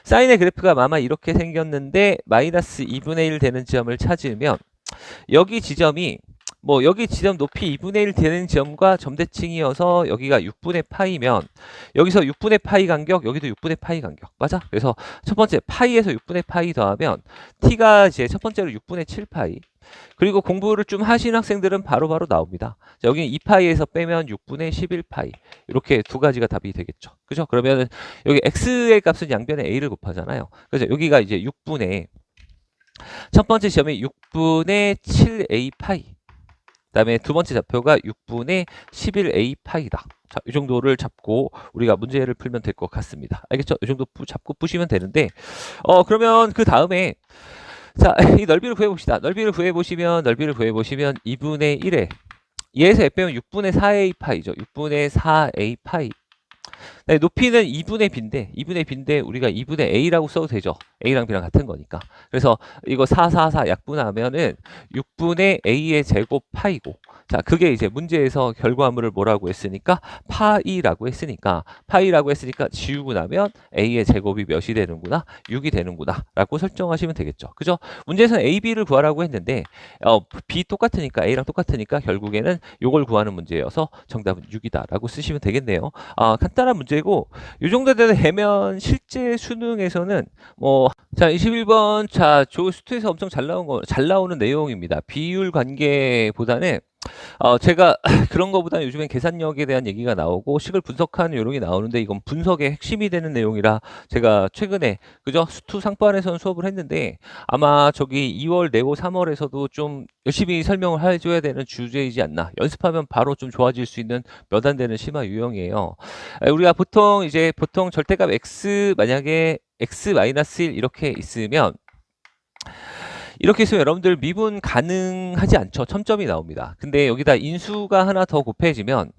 사인의 그래프가 아마 이렇게 생겼는데 마이너스 2분의 1 되는 지점을 찾으면 여기 지점이 뭐 여기 지점 높이 2분의 1 되는 지점과 점대칭이어서 여기가 6분의 파이면 여기서 6분의 파이 간격 여기도 6분의 파이 간격 맞아? 그래서 첫 번째 파이에서 6분의 파이 더하면 t가 이제 첫 번째로 6분의 7 파이 그리고 공부를 좀 하신 학생들은 바로바로 나옵니다. 자, 여기는 2파이에서 빼면 6분의 11파이 이렇게 두 가지가 답이 되겠죠. 그죠? 그러면 여기 x의 값은 양변에 a를 곱하잖아요. 그래서 여기가 이제 6분의 첫 번째 지점이 6분의 7a 파이 그 다음에 두 번째 좌표가 6분의 11a 파이다. 자, 이 정도를 잡고 우리가 문제를 풀면 될 것 같습니다. 알겠죠? 이 정도 잡고 푸시면 되는데 그러면 그 다음에 자, 이 넓이를 구해봅시다. 넓이를 구해보시면 2분의 1에 2에서 빼면 6분의 4a 파이죠. 6분의 4a 파이. 높이는 2분의 b인데 우리가 2분의 a라고 써도 되죠. a랑 b랑 같은 거니까. 그래서 이거 4, 4, 4 약분하면은 6분의 a의 제곱 파이고, 자, 그게 이제 문제에서 결과물을 뭐라고 했으니까 파이라고 했으니까 지우고 나면 a의 제곱이 몇이 되는구나, 6이 되는구나 라고 설정하시면 되겠죠. 그죠? 문제에서는 a, b를 구하라고 했는데 b 똑같으니까, a랑 똑같으니까 결국에는 요걸 구하는 문제여서 정답은 6이다 라고 쓰시면 되겠네요. 간단한 문제고, 이 정도 되면 실제 수능에서는 자, 21번, 자, 조수투에서 엄청 잘 나오는 내용입니다. 비율 관계보다는 제가 그런 거보다는 요즘엔 계산력에 대한 얘기가 나오고 식을 분석하는 요령이 나오는데, 이건 분석의 핵심이 되는 내용이라 제가 최근에, 그죠? 수투 상반에서는 수업을 했는데, 아마 저기 2월 내고 3월에서도 좀 열심히 설명을 해줘야 되는 주제이지 않나. 연습하면 바로 좀 좋아질 수 있는 몇 안 되는 심화 유형이에요. 우리가 보통 절대값 x, 만약에 x-1 이렇게 있으면 여러분들 미분 가능하지 않죠. 첨점이 나옵니다. 근데 여기다 인수가 하나 더 곱해지면,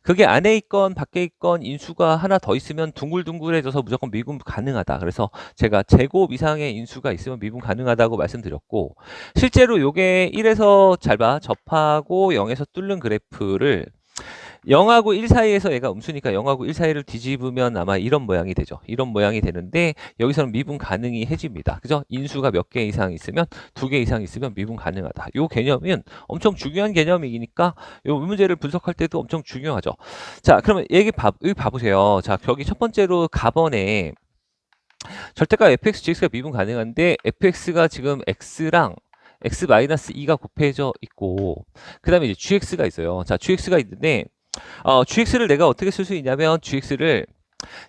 그게 안에 있건 밖에 있건 인수가 하나 더 있으면 둥글둥글해져서 무조건 미분 가능하다. 그래서 제가 제곱 이상의 인수가 있으면 미분 가능하다고 말씀드렸고, 실제로 요게 1에서 접하고 0에서 뚫는 그래프를 0하고 1 사이에서 얘가 음수니까 0하고 1 사이를 뒤집으면 아마 이런 모양이 되죠. 이런 모양이 되는데, 여기서는 미분 가능이 해집니다. 그죠? 인수가 몇 개 이상 있으면, 2개 이상 있으면 미분 가능하다. 요 개념은 엄청 중요한 개념이니까 요 문제를 분석할 때도 엄청 중요하죠. 자, 그러면 여기 봐보세요. 자, 여기 첫 번째로 가번에 절대값 fx, gx가 mi분 가능한데, fx가 지금 x랑 x-2가 곱해져 있고, 그 다음에 이제 gx가 있어요. 자, gx가 있는데, gx를 내가 어떻게 쓸 수 있냐면, gx를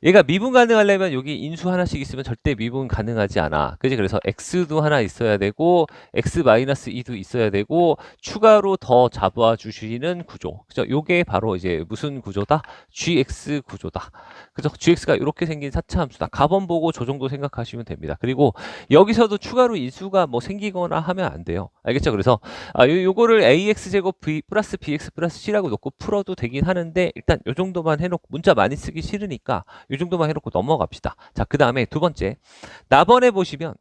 얘가 미분 가능하려면 여기 인수 하나씩 있으면 절대 미분 가능하지 않아. 그지? 그래서 x도 하나 있어야 되고, x-2도 있어야 되고, 추가로 더 잡아 주시는 구조. 그죠? 요게 바로 이제 무슨 구조다? gx 구조다. 그죠? gx가 이렇게 생긴 4차 함수다. 가번 보고 저 정도 생각하시면 됩니다. 그리고 여기서도 추가로 인수가 뭐 생기거나 하면 안 돼요. 알겠죠? 그래서 요거를 ax제곱 v 플러스 bx 플러스 c라고 놓고 풀어도 되긴 하는데, 일단 요 정도만 해놓고, 문자 많이 쓰기 싫으니까 이 정도만 해놓고 넘어갑시다. 자, 그 다음에 두 번째, 나번에 보시면,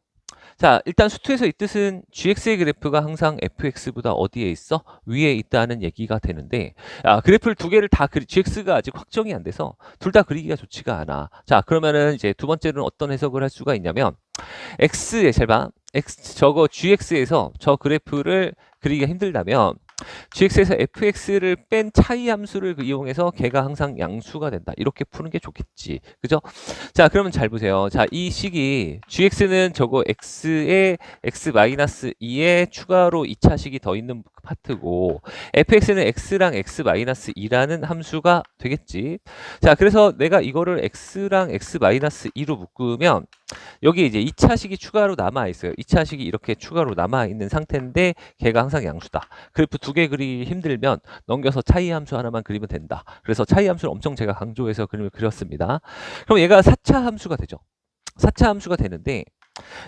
자, 일단 수투에서 이 뜻은 gx의 그래프가 항상 fx보다 어디에 있어? 위에 있다는 얘기가 되는데, 그래프를 두 개를 다 gx가 아직 확정이 안 돼서 둘 다 그리기가 좋지가 않아. 자, 그러면은 이제 두 번째는 어떤 해석을 할 수가 있냐면, 저거 gx에서 저 그래프를 그리기가 힘들다면, gx에서 fx를 뺀 차이 함수를 이용해서 걔가 항상 양수가 된다. 이렇게 푸는 게 좋겠지. 그죠? 자, 그러면 잘 보세요. 자, 이 식이 gx는 저거 x에 x-2에 추가로 2차식이 더 있는 파트고, fx는 x랑 x-2라는 함수가 되겠지. 자, 그래서 내가 이거를 x랑 x-2로 묶으면 여기 이제 2차식이 추가로 남아있어요. 2차식이 이렇게 추가로 남아있는 상태인데 걔가 항상 양수다. 그래프 두 개 그리기 힘들면 넘겨서 차이 함수 하나만 그리면 된다. 그래서 차이 함수를 엄청 제가 강조해서 그림을 그렸습니다. 그럼 얘가 4차 함수가 되죠. 4차 함수가 되는데,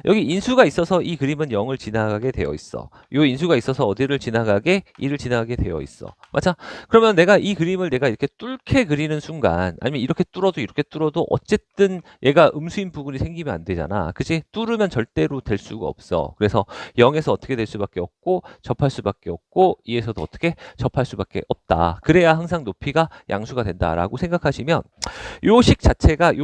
여기 인수가 있어서 이 그림은 0을 지나가게 되어 있어. 요 인수가 있어서 어디를 지나가게? 2를 지나가게 되어 있어. 맞아? 그러면 내가 이 그림을 내가 이렇게 뚫게 그리는 순간, 아니면 이렇게 뚫어도 어쨌든 얘가 음수인 부분이 생기면 안 되잖아. 그치? 뚫으면 절대로 될 수가 없어. 그래서 0에서 어떻게 될 수밖에 없고, 접할 수밖에 없고, 2에서도 어떻게 접할 수밖에 없다. 그래야 항상 높이가 양수가 된다라고 생각하시면, 요 식 자체가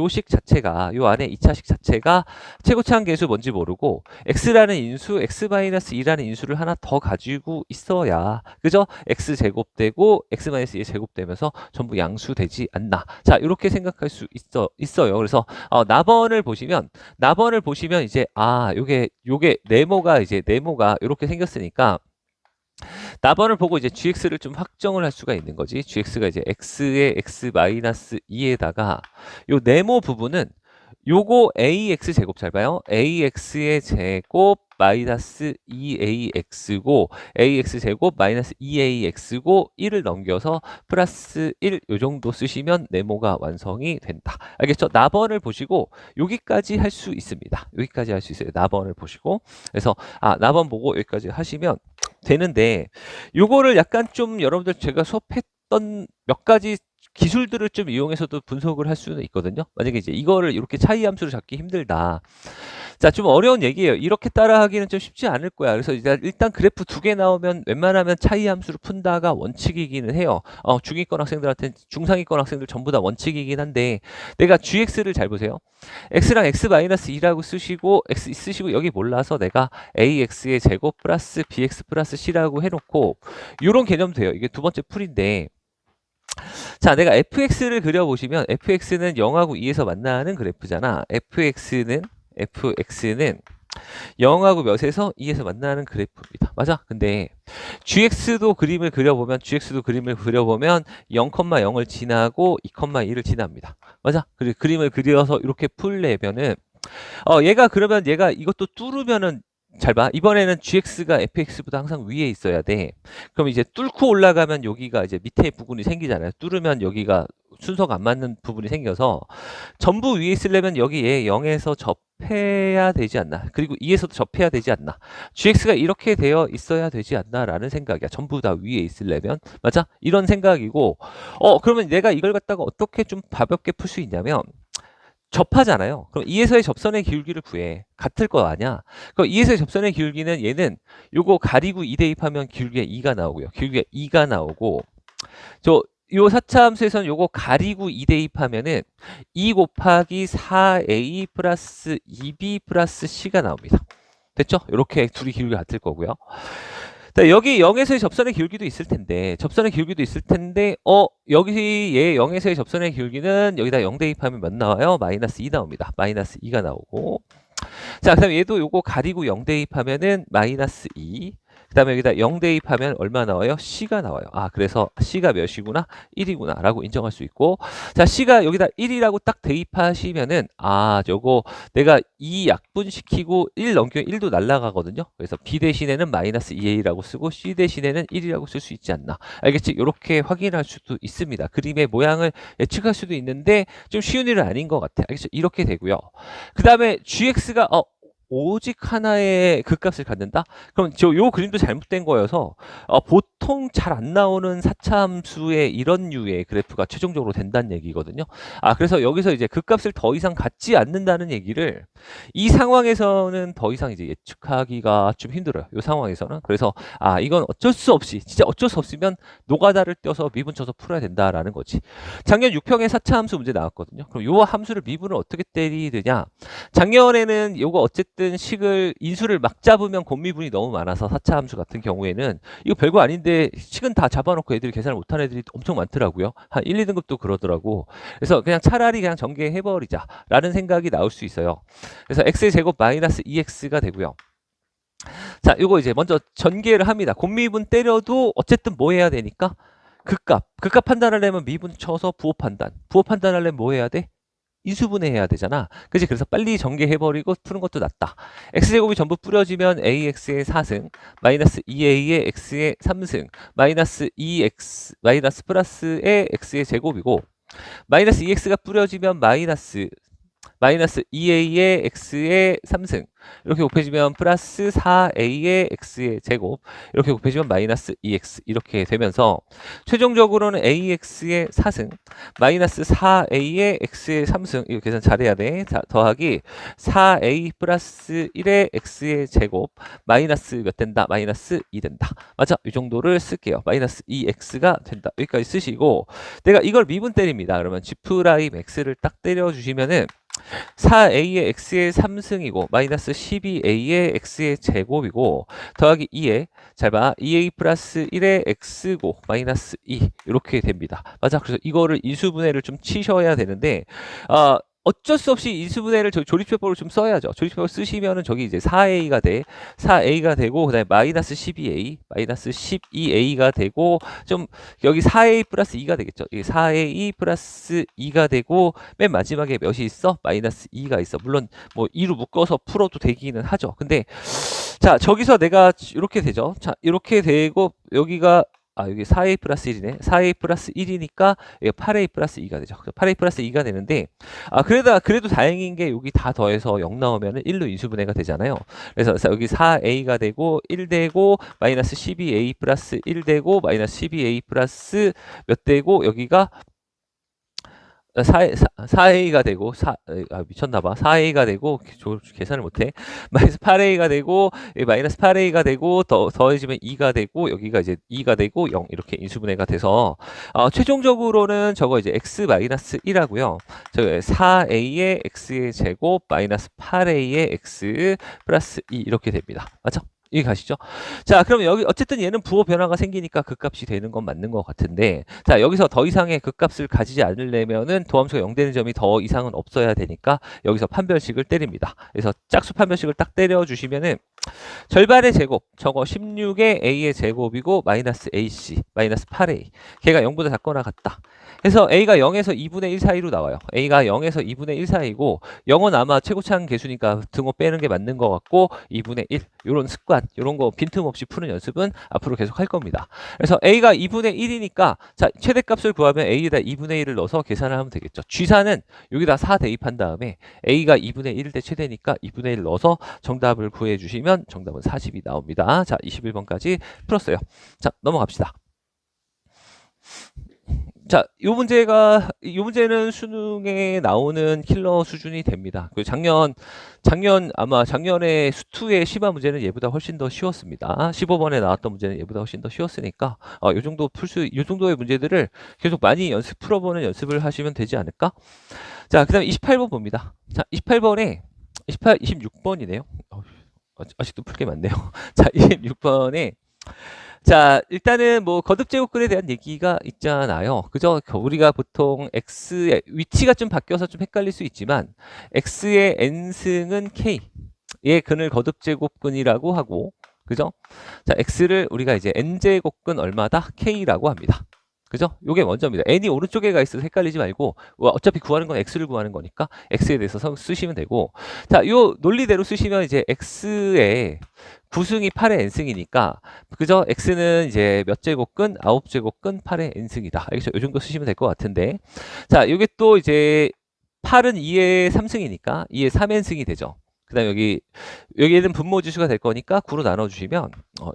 요 안에 2차식 자체가 최고차항 계수 뭔지 모르고 x라는 인수, x-2라는 인수를 하나 더 가지고 있어야, 그죠? x제곱되고 x-2의 제곱되면서 전부 양수되지 않나. 자, 이렇게 생각할 수 있어요. 그래서 나번을 보시면 이제 요게 네모가 이렇게 생겼으니까, 나번을 보고 이제 gx를 좀 확정을 할 수가 있는 거지. gx가 이제 x의 x-2에다가 요 네모 부분은 요거 ax 제곱, 잘 봐요. ax의 제곱 마이너스 2ax고, ax 제곱 마이너스 2ax고, 1을 넘겨서 플러스 1 요 정도 쓰시면 네모가 완성이 된다. 알겠죠? 나번을 보시고 여기까지 할 수 있습니다. 여기까지 할 수 있어요. 나번을 보시고. 그래서 나번 보고 여기까지 하시면 되는데, 요거를 약간 좀 여러분들 제가 수업했던 몇 가지 기술들을 좀 이용해서도 분석을 할 수는 있거든요. 만약에 이제 이거를 이렇게 차이 함수를 잡기 힘들다. 자, 좀 어려운 얘기예요. 이렇게 따라하기는 좀 쉽지 않을 거야. 그래서 일단 그래프 2개 나오면 웬만하면 차이 함수를 푼다가 원칙이기는 해요. 중위권 학생들한테 중상위권 학생들 전부 다 원칙이긴 한데 내가 gx를 잘 보세요. x랑 x-2라고 쓰시고 x 쓰시고 여기 몰라서 내가 ax의 제곱 플러스 bx 플러스 c라고 해놓고 이런 개념 돼요. 이게 두 번째 풀인데 자, 내가 fx를 그려보시면 fx는 0하고 2에서 만나는 그래프잖아. fx는 0하고 몇에서 2에서 만나는 그래프입니다. 맞아? 근데 gx도 그림을 그려보면 0,0을 지나고 2,2를 지납니다. 맞아? 그리고 그림을 그려서 이렇게 풀려면은 얘가 그러면 얘가 이것도 뚫으면은 잘 봐. 이번에는 gx가 fx보다 항상 위에 있어야 돼. 그럼 이제 뚫고 올라가면 여기가 이제 밑에 부분이 생기잖아요. 뚫으면 여기가 순서가 안 맞는 부분이 생겨서 전부 위에 있으려면 여기에 0에서 접해야 되지 않나. 그리고 2에서도 접해야 되지 않나. gx가 이렇게 되어 있어야 되지 않나 라는 생각이야. 전부 다 위에 있으려면. 맞아? 이런 생각이고 그러면 내가 이걸 갖다가 어떻게 좀 가볍게 풀 수 있냐면 접하잖아요. 그럼 2에서의 접선의 기울기를 구해. 같을 거 아니야. 그럼 2에서의 접선의 기울기는 얘는 요거 가리고 2 대입하면 기울기가 2가 나오고요. 기울기가 2가 나오고 요 4차 함수에서는 요거 가리고 2 대입하면은 2 곱하기 4a 플러스 2b 플러스 c가 나옵니다. 됐죠? 이렇게 둘이 기울기가 같을 거고요. 여기 0에서의 접선의 기울기도 있을 텐데 여기에 0에서의 접선의 기울기는 여기다 0 대입하면 몇 나와요? 마이너스 2 나옵니다. 마이너스 2가 나오고 자, 그 다음에 얘도 요거 가리고 0 대입하면은 마이너스 2. 그 다음에 여기다 0 대입하면 얼마 나와요? C가 나와요. 그래서 C가 몇이구나? 1이구나 라고 인정할 수 있고 자, C가 여기다 1이라고 딱 대입하시면은 요거 내가 2 약분시키고 1 넘기면 1도 날라가거든요. 그래서 B 대신에는 마이너스 2a라고 쓰고 C 대신에는 1이라고 쓸 수 있지 않나. 알겠지? 이렇게 확인할 수도 있습니다. 그림의 모양을 예측할 수도 있는데 좀 쉬운 일은 아닌 것 같아. 알겠죠? 이렇게 되고요. 그 다음에 gx가 오직 하나의 극값을 갖는다? 그럼 요 그림도 잘못된 거여서 보통 잘 안 나오는 4차 함수의 이런 류의 그래프가 최종적으로 된다는 얘기거든요. 그래서 여기서 이제 극값을 더 이상 갖지 않는다는 얘기를 이 상황에서는 더 이상 이제 예측하기가 좀 힘들어요. 이 상황에서는. 그래서 이건 어쩔 수 없이 진짜 어쩔 수 없으면 노가다를 떼서 미분 쳐서 풀어야 된다라는 거지. 작년 6평에 4차 함수 문제 나왔거든요. 그럼 요 함수를 미분을 어떻게 때리느냐? 작년에는 요거 어쨌든 식을 인수를 막 잡으면 곱미분이 너무 많아서 4차 함수 같은 경우에는 이거 별거 아닌데 식은 다 잡아놓고 애들이 계산을 못하는 애들이 엄청 많더라고요. 한 1, 2등급도 그러더라고. 그래서 그냥 차라리 그냥 전개해버리자 라는 생각이 나올 수 있어요. 그래서 x의 제곱 마이너스 2x가 되고요. 자, 요거 이제 먼저 전개를 합니다. 곱미분 때려도 어쨌든 뭐 해야 되니까 극값 판단하려면 미분 쳐서 부호 판단하려면 뭐 해야 돼? 인수분해해야 되잖아. 그치? 그래서 빨리 전개해버리고 푸는 것도 낫다. x제곱이 전부 뿌려지면 ax의 4승, 마이너스 2a의 x의 3승, 마이너스 2x, 마이너스 플러스의 x의 제곱이고, 마이너스 2x가 뿌려지면 마이너스 2a의 x의 3승 이렇게 곱해지면 플러스 4a의 x의 제곱 이렇게 곱해지면 마이너스 2x 이렇게 되면서 최종적으로는 ax의 4승 마이너스 4a의 x의 3승 이거 계산 잘해야 돼. 자, 더하기 4a 플러스 1의 x의 제곱 마이너스 몇 된다? 마이너스 2 된다. 맞아? 이 정도를 쓸게요. 마이너스 2x가 된다. 여기까지 쓰시고 내가 이걸 미분 때립니다. 그러면 g 프라임 x를 딱 때려주시면은 4a의 x의 3승이고 마이너스 12a의 x의 제곱이고 더하기 2에 잘 봐. 2a 플러스 1의 x고 마이너스 2 이렇게 됩니다. 맞아. 그래서 이거를 인수분해를 좀 치셔야 되는데 어쩔 수 없이 인수분해를 조립표법을 좀 써야죠. 조립표법 쓰시면은 저기 이제 4a가 돼. 4a가 되고 그다음에 마이너스 12a, 마이너스 12a가 되고 좀 여기 4a 플러스 2가 되겠죠. 이게 4a 플러스 2가 되고 맨 마지막에 몇이 있어? 마이너스 2가 있어. 물론 뭐 2로 묶어서 풀어도 되기는 하죠. 근데 자, 저기서 내가 이렇게 되죠. 자, 이렇게 되고 여기가 여기 4a 플러스 1이네. 4a 플러스 1이니까 8a 플러스 2가 되죠. 8a 플러스 2가 되는데 그래도 다행인 게 여기 다 더해서 0 나오면 1로 인수분해가 되잖아요. 그래서 여기 4a가 되고 1 되고 마이너스 12a 플러스 1 되고 마이너스 12a 플러스 몇 되고 여기가 4a가 되고 미쳤나봐. 4a가 되고 계산을 못해. 마이너스 8a가 되고 마이너스 8a가 되고 더해지면 2가 되고 여기가 이제 2가 되고 0 이렇게 인수분해가 돼서 최종적으로는 저거 이제 x 마이너스 1하고요. 저 4a의 x의 제곱 마이너스 8a의 x 플러스 2 이렇게 됩니다. 맞죠? 이해 가시죠? 자, 그럼 여기 어쨌든 얘는 부호 변화가 생기니까 극값이 되는 건 맞는 것 같은데, 자, 여기서 더 이상의 극값을 가지지 않으려면은 도함수가 0 되는 점이 더 이상은 없어야 되니까 여기서 판별식을 때립니다. 그래서 짝수 판별식을 딱 때려주시면은 절반의 제곱, 저거 16의 a의 제곱이고 마이너스 ac, 마이너스 8a. 걔가 0보다 작거나 같다. 그래서 a가 0에서 2분의 1 사이로 나와요. a가 0에서 2분의 1 사이고 0은 아마 최고차항 계수니까 등호 빼는 게 맞는 것 같고 2분의 1 이런 습관, 이런 거 빈틈없이 푸는 연습은 앞으로 계속 할 겁니다. 그래서 a가 2분의 1이니까 자 최대값을 구하면 a에다 2분의 1을 넣어서 계산을 하면 되겠죠. 쥐사는 여기다 4 대입한 다음에 a가 2분의 1일 때 최대니까 2분의 1 넣어서 정답을 구해주시면 정답은 40이 나옵니다. 자 21번까지 풀었어요. 자 넘어갑시다. 자, 요 문제는 수능에 나오는 킬러 수준이 됩니다. 그 작년에 수투의 시바 문제는 얘보다 훨씬 더 쉬웠습니다. 15번에 나왔던 문제는 얘보다 훨씬 더 쉬웠으니까, 요 정도의 문제들을 계속 많이 풀어보는 연습을 하시면 되지 않을까? 자, 그 다음에 28번 봅니다. 자, 26번이네요. 아직도 풀 게 많네요. 자, 26번에 자, 일단은 뭐 거듭 제곱근에 대한 얘기가 있잖아요. 그죠? 우리가 보통 x의 위치가 좀 바뀌어서 좀 헷갈릴 수 있지만 x의 n승은 k의 근을 거듭 제곱근이라고 하고, 그죠? 자, x를 우리가 이제 n제곱근 얼마다? k라고 합니다. 그죠? 요게 먼저입니다. n이 오른쪽에 가 있어서 헷갈리지 말고 어차피 구하는 건 x를 구하는 거니까 x에 대해서 쓰시면 되고, 자, 요 논리대로 쓰시면 이제 x의 9승이 8의 n승이니까 그죠? x는 이제 몇 제곱근? 9제곱근 8의 n승이다. 알겠죠? 요 정도 쓰시면 될 것 같은데, 자, 요게 또 이제 8은 2의 3승이니까 2의 3n승이 되죠. 그 다음 여기에는 분모지수가 될 거니까 9로 나눠주시면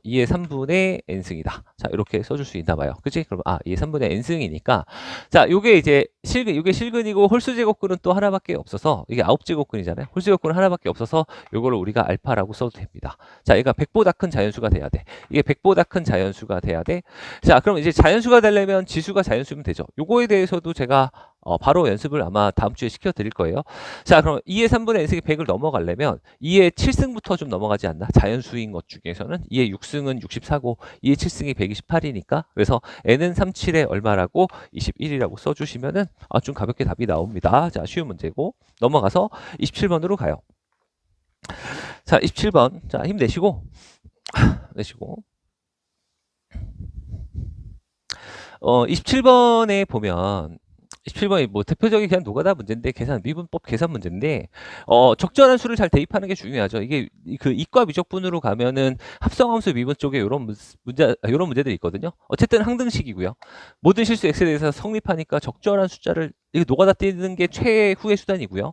2의 3분의 n승이다. 자, 이렇게 써줄 수 있나 봐요. 그치? 그럼 2의 3분의 n승이니까 자, 요게 이제 요게 실근이고 홀수제곱근은 또 하나밖에 없어서 이게 9제곱근이잖아요. 홀수제곱근은 하나밖에 없어서 요거를 우리가 알파라고 써도 됩니다. 자, 얘가 100보다 큰 자연수가 돼야 돼. 이게 100보다 큰 자연수가 돼야 돼. 자, 그럼 이제 자연수가 되려면 지수가 자연수면 되죠. 요거에 대해서도 제가 바로 연습을 아마 다음 주에 시켜드릴 거예요. 자, 그럼 2의 3분의 n승이 100을 넘어가려면 2의 7승부터 좀 넘어가지 않나? 자연수인 것 중에서는 2의 6승은 64고 2의 7승이 128이니까 그래서 n은 37에 얼마라고? 21이라고 써주시면은 좀 가볍게 답이 나옵니다. 자, 쉬운 문제고 넘어가서 27번으로 가요. 자, 27번. 자, 힘내시고 27번에 보면 17번이 뭐 대표적인 그냥 노가다 문제인데 미분법 계산 문제인데 적절한 수를 잘 대입하는 게 중요하죠. 이게 그 이과 미적분으로 가면은 합성함수 미분 쪽에 이런 문제들이 있거든요. 어쨌든 항등식이고요. 모든 실수 x에 대해서 성립하니까 적절한 숫자를 이게 노가다 띄는 게 최후의 수단이고요.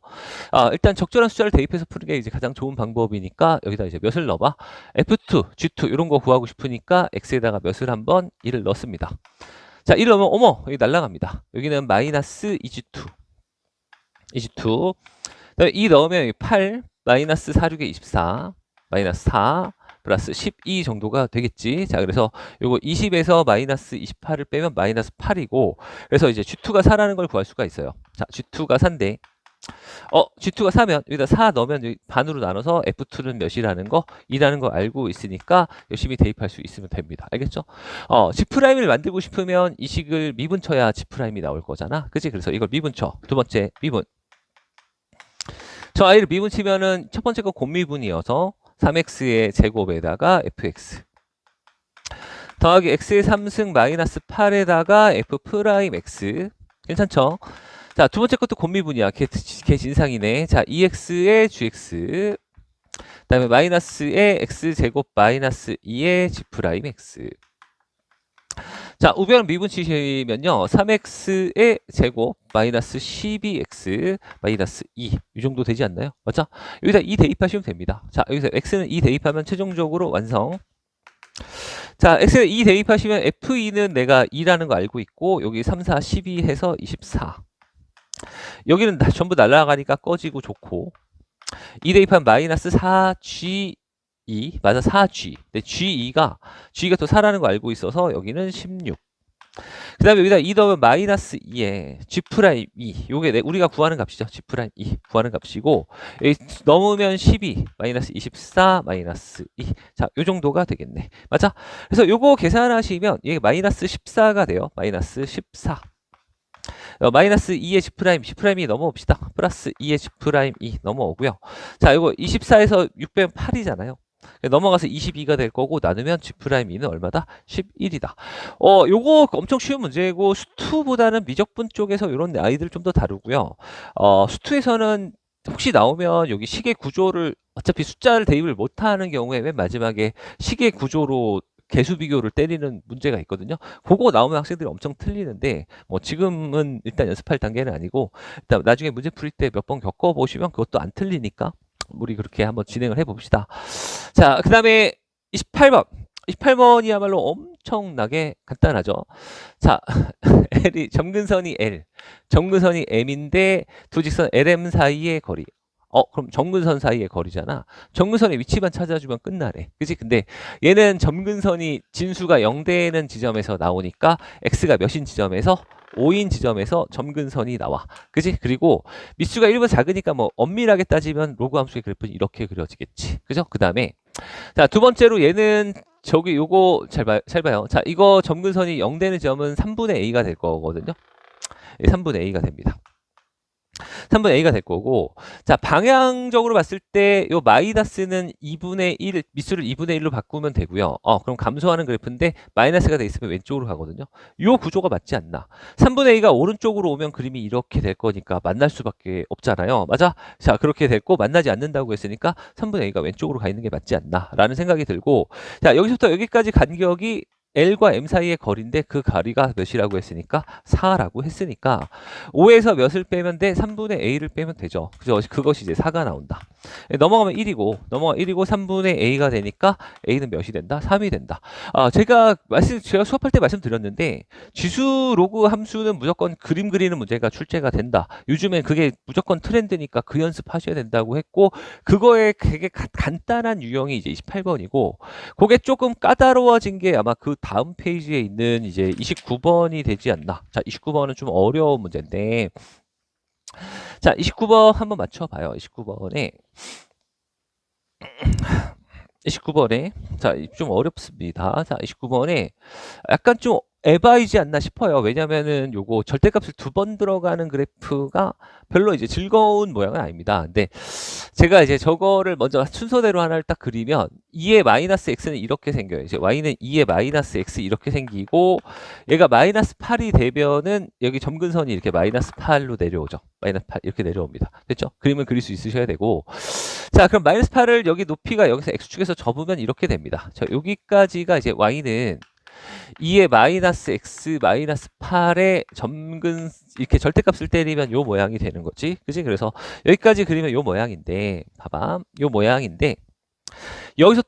일단 적절한 숫자를 대입해서 푸는 게 이제 가장 좋은 방법이니까 여기다 이제 몇을 넣어봐. F2, G2 이런 거 구하고 싶으니까 x에다가 몇을 한번 1을 넣습니다. 자, 1 넣으면 어머 여기 날라갑니다. 여기는 마이너스 2G2 2 넣으면 여기 8 마이너스 4, 6에 24 마이너스 4 플러스 12 정도가 되겠지. 자, 그래서 요거 20에서 마이너스 28을 빼면 마이너스 8이고 그래서 이제 G2가 4라는 걸 구할 수가 있어요. 자, G2가 4인데 G2가 4면 여기다 4 넣으면 여기 반으로 나눠서 F2는 몇이라는 거 2라는 거 알고 있으니까 열심히 대입할 수 있으면 됩니다. 알겠죠? G'을 만들고 싶으면 이 식을 미분쳐야 G'이 나올 거잖아. 그치? 그래서 이걸 미분쳐. 두 번째 미분. 저 아이를 미분치면은 첫 번째 거 곱미분이어서 3x의 제곱에다가 fx 더하기 x의 3승 마이너스 8에다가 f'x 괜찮죠? 자, 두 번째 것도 곱미분이야. 걔 진상이네. 자, 2x의 gx 그 다음에 마이너스의 x제곱 마이너스 2의 g'x 자, 우변 미분치시면요 3x의 제곱 마이너스 12x 마이너스 2 이 정도 되지 않나요? 맞죠? 여기다 2 대입하시면 됩니다. 자, 여기서 x는 2 대입하면 최종적으로 완성. 자, x는 2 대입하시면 f2는 내가 2라는 거 알고 있고 여기 3, 4, 12 해서 24 여기는 전부 날아가니까 꺼지고 좋고, 2 대입하면 마이너스 4G2 맞아 4G. 근데 G가 또 4라는 거 알고 있어서 여기는 16. 그 다음에 여기다 2 넣으면 마이너스 2에 G'2 요게 우리가 구하는 값이죠. G'2 구하는 값이고, 여기 넘으면 12 마이너스 24 마이너스 2. 자, 요 정도가 되겠네. 맞아? 그래서 요거 계산하시면 이게 마이너스 14가 돼요. 마이너스 14. 마이너스 2의 G'2 넘어옵시다. 플러스 2의 G'2 넘어오고요. 자, 이거 24에서 6 빼면 8이잖아요. 넘어가서 22가 될 거고, 나누면 G'2는 얼마다? 11이다. 요거 엄청 쉬운 문제고, 수투보다는 미적분 쪽에서 이런 아이들 좀 더 다루고요. 수투에서는 혹시 나오면 여기 시계 구조를 어차피 숫자를 대입을 못하는 경우에 맨 마지막에 시계 구조로 개수 비교를 때리는 문제가 있거든요. 그거 나오면 학생들이 엄청 틀리는데, 뭐 지금은 일단 연습할 단계는 아니고, 일단 나중에 문제 풀 때 몇 번 겪어보시면 그것도 안 틀리니까 우리 그렇게 한번 진행을 해봅시다. 자, 그 다음에 28번. 28번이야말로 엄청나게 간단하죠. 자, 점근선이 L, 점근선이 M인데 두 직선 LM 사이의 거리. 그럼 점근선 사이의 거리잖아. 점근선의 위치만 찾아주면 끝나네. 그치? 근데 얘는 점근선이 진수가 0되는 지점에서 나오니까 x가 몇인 지점에서 5인 지점에서 점근선이 나와. 그치? 그리고 밑수가 1보다 작으니까 뭐 엄밀하게 따지면 로그 함수의 그래프는 이렇게 그려지겠지. 그죠? 그 다음에 자, 두 번째로 얘는 저기 요거 잘 봐요. 자, 이거 점근선이 0되는 점은 3분의 a가 될 거거든요. 3분의 a가 됩니다. 3분의 a가 될 거고, 자, 방향적으로 봤을 때 요 마이너스는 2분의 1, 밑수를 2분의 1로 바꾸면 되고요. 그럼 감소하는 그래프인데 마이너스가 돼 있으면 왼쪽으로 가거든요. 요 구조가 맞지 않나. 3분의 a가 오른쪽으로 오면 그림이 이렇게 될 거니까 만날 수밖에 없잖아요. 맞아? 자, 그렇게 됐고 만나지 않는다고 했으니까 3분의 a가 왼쪽으로 가 있는 게 맞지 않나 라는 생각이 들고, 자, 여기서부터 여기까지 간격이 L과 M 사이의 거리인데 그 거리가 몇이라고 했으니까 4라고 했으니까 5에서 몇을 빼면 돼? 3분의 A를 빼면 되죠. 그죠? 그것이 이제 4가 나온다. 넘어가면 1이고 3분의 A가 되니까 A는 몇이 된다? 3이 된다. 제가 수업할 때 말씀드렸는데 지수 로그 함수는 무조건 그림 그리는 문제가 출제가 된다. 요즘엔 그게 무조건 트렌드니까 그 연습하셔야 된다고 했고, 그거에 되게 간단한 유형이 이제 28번이고, 그게 조금 까다로워진 게 아마 그 다음 페이지에 있는 이제 29번이 되지 않나. 자, 29번은 좀 어려운 문제인데, 자, 29번 한번 맞춰봐요. 29번에 자, 좀 어렵습니다. 자, 29번에 약간 좀 에바이지 않나 싶어요. 왜냐면은 요거 절대값을 2번 들어가는 그래프가 별로 이제 즐거운 모양은 아닙니다. 근데 제가 이제 저거를 먼저 순서대로 하나를 딱 그리면 2의 마이너스 x는 이렇게 생겨요. 이제 y는 2의 마이너스 x 이렇게 생기고, 얘가 마이너스 8이 되면은 여기 점근선이 이렇게 마이너스 8로 내려오죠. 마이너스 8 이렇게 내려옵니다. 됐죠? 그림을 그릴 수 있으셔야 되고, 자, 그럼 마이너스 8을 여기 높이가 여기서 x축에서 접으면 이렇게 됩니다. 자, 여기까지가 이제 y는 2의 마이너스 x 마이너스 8의 점근 이렇게 절대값을 때리면 요 모양이 되는 거지. 그지? 그래서 여기까지 그리면 요 모양인데, 봐봐. 요 모양인데, 여기서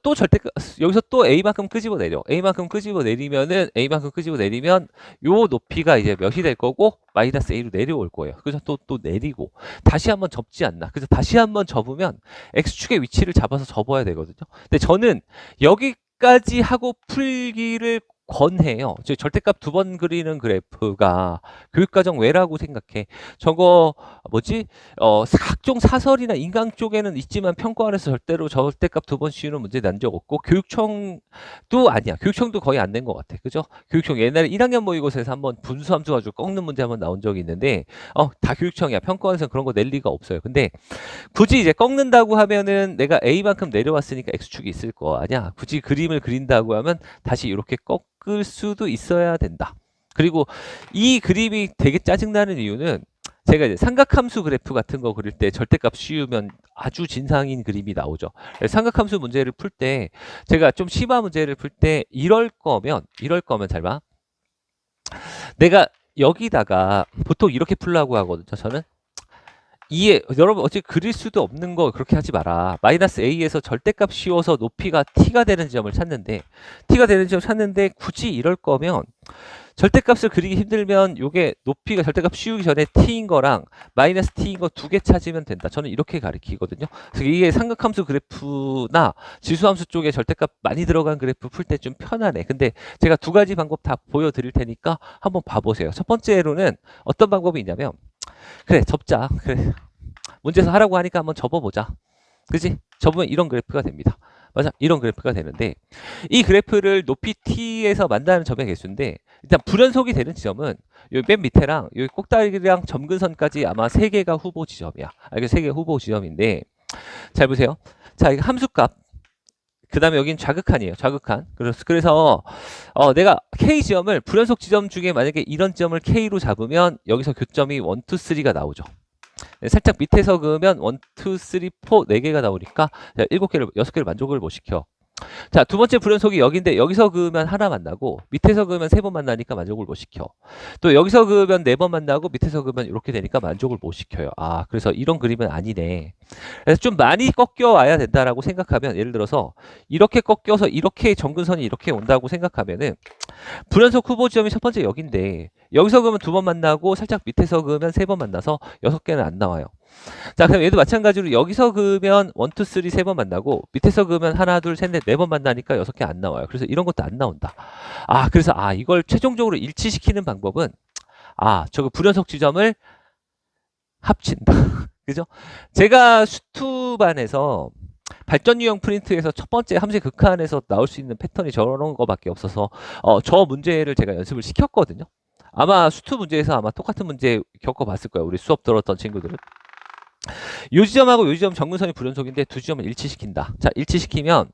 또 a만큼 끄집어 내려. a만큼 끄집어 내리면 요 높이가 이제 몇이 될 거고 마이너스 a로 내려올 거예요. 그래서 또 내리고 다시 한번 접지 않나. 그래서 다시 한번 접으면 x축의 위치를 잡아서 접어야 되거든요. 근데 저는 여기까지 하고 풀기를 권해요. 즉 절대값 2번 그리는 그래프가 교육과정 외라고 생각해. 저거 뭐지? 각종 사설이나 인강 쪽에는 있지만 평가원에서 절대로 절대값 2번 씌우는 문제 난 적 없고, 교육청도 아니야. 교육청도 거의 안 낸 것 같아. 그죠? 교육청 옛날에 1학년 모의고사에서 한번 분수함수 가지고 꺾는 문제 한번 나온 적이 있는데, 다 교육청이야. 평가원에서는 그런 거 낼 리가 없어요. 근데 굳이 이제 꺾는다고 하면은 내가 A만큼 내려왔으니까 X축이 있을 거 아니야. 굳이 그림을 그린다고 하면 다시 이렇게 꺾을 수도 있어야 된다. 그리고 이 그림이 되게 짜증나는 이유는 제가 이제 삼각함수 그래프 같은 거 그릴 때 절대값 씌우면 아주 진상인 그림이 나오죠. 삼각함수 문제를 풀 때 제가 좀 심한 문제를 풀 때 이럴 거면 잘 봐. 내가 여기다가 보통 이렇게 풀라고 하거든요. 저는 여러분 어차피 그릴 수도 없는 거 그렇게 하지 마라. 마이너스 a에서 절대값 씌워서 높이가 t가 되는 지점을 찾는데 굳이 이럴 거면 절대값을 그리기 힘들면 요게 높이가 절대값 씌우기 전에 t인 거랑 마이너스 t인 거 두 개 찾으면 된다. 저는 이렇게 가리키거든요. 그래서 이게 삼각함수 그래프나 지수함수 쪽에 절대값 많이 들어간 그래프 풀 때 좀 편하네. 근데 제가 두 가지 방법 다 보여드릴 테니까 한번 봐보세요. 첫 번째로는 어떤 방법이 있냐면 그래 접자. 그래 문제에서 하라고 하니까 한번 접어보자. 그지? 접으면 이런 그래프가 됩니다. 맞아, 이런 그래프가 되는데 이 그래프를 높이 t에서 만나는 점의 개수인데 일단 불연속이 되는 지점은 여기 맨 밑에랑 여기 꼭다리랑 점근선까지 아마 3개가 후보 지점이야. 이게 3개 후보 지점인데 잘 보세요. 자, 이거 함수값 그 다음에 여긴 좌극한이에요. 좌극한. 그래서 내가 K 지점을 불연속 지점 중에 만약에 이런 지점을 K로 잡으면 여기서 교점이 1, 2, 3가 나오죠. 살짝 밑에서 그으면 1, 2, 3, 4 4개가 나오니까 7개를 6개를 만족을 못 시켜. 자, 두 번째 불연속이 여기인데 여기서 그으면 하나 만나고 밑에서 그으면 3번 만나니까 만족을 못 시켜. 또 여기서 그으면 4번 만나고 밑에서 그으면 이렇게 되니까 만족을 못 시켜요. 아, 그래서 이런 그림은 아니네. 그래서 좀 많이 꺾여 와야 된다라고 생각하면 예를 들어서 이렇게 꺾여서 이렇게 점근선이 이렇게 온다고 생각하면은 불연속 후보 지점이 첫 번째 여기인데 여기서 그으면 2번 만나고 살짝 밑에서 그으면 3번 만나서 6개는 안 나와요. 자, 그럼 얘도 마찬가지로 여기서 그으면 1, 2, 3 3번 만나고 밑에서 그으면 하나, 둘, 셋, 넷, 4번 만나니까 6개 안 나와요. 그래서 이런 것도 안 나온다. 그래서 이걸 최종적으로 일치시키는 방법은 저거 불연속 지점을 합친다. 그죠? 제가 수투반에서 발전 유형 프린트에서 첫 번째 함수의 극한에서 나올 수 있는 패턴이 저런 거밖에 없어서 저 문제를 제가 연습을 시켰거든요. 아마 수투 문제에서 아마 똑같은 문제 겪어봤을 거예요. 우리 수업 들었던 친구들은. 요 지점하고 요 지점 정근선이 불연속인데 두 지점을 일치시킨다. 자, 일치시키면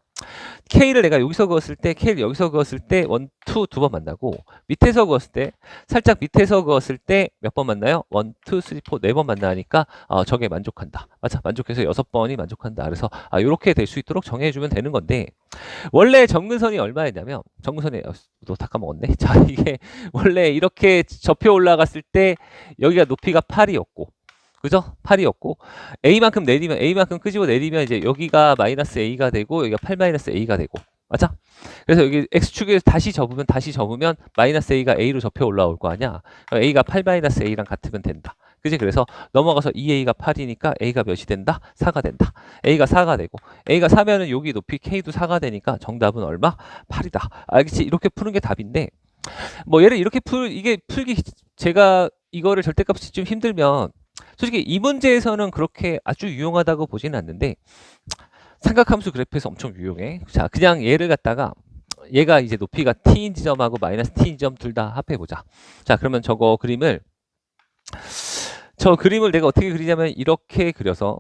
K를 내가 여기서 그었을 때 K를 여기서 그었을 때 1, 2, 2번 만나고 밑에서 그었을 때 살짝 밑에서 그었을 때 몇 번 만나요? 1, 2, 3, 4 4번 만나니까 저게 만족한다. 맞아, 만족해서 6번이 만족한다. 그래서 요렇게 될 수 있도록 정해주면 되는 건데 원래 정근선이 얼마였냐면 정근선이 너 다 까먹었네. 자, 이게 원래 이렇게 접혀 올라갔을 때 여기가 높이가 8이었고 그죠? 8이었고 A만큼 내리면 A만큼 끄집어 내리면 이제 여기가 마이너스 A가 되고 여기가 8 마이너스 A가 되고 맞아? 그래서 여기 X축에서 다시 접으면 마이너스 A가 A로 접혀 올라올 거 아니야? A가 8 마이너스 A랑 같으면 된다. 그지? 그래서 넘어가서 2A가 8이니까 A가 몇이 된다? 4가 된다. A가 4가 되고 A가 4면은 여기 높이 K도 4가 되니까 정답은 얼마? 8이다. 알겠지? 이렇게 푸는 게 답인데 뭐 얘를 이렇게 풀기 제가 이거를 절대값이 좀 힘들면 솔직히 이 문제에서는 그렇게 아주 유용하다고 보지는 않는데 삼각함수 그래프에서 엄청 유용해. 자, 그냥 얘를 갖다가 얘가 이제 높이가 t인 지점하고 마이너스 t인 지점 둘 다 합해보자. 자, 그러면 저 그림을 내가 어떻게 그리냐면 이렇게 그려서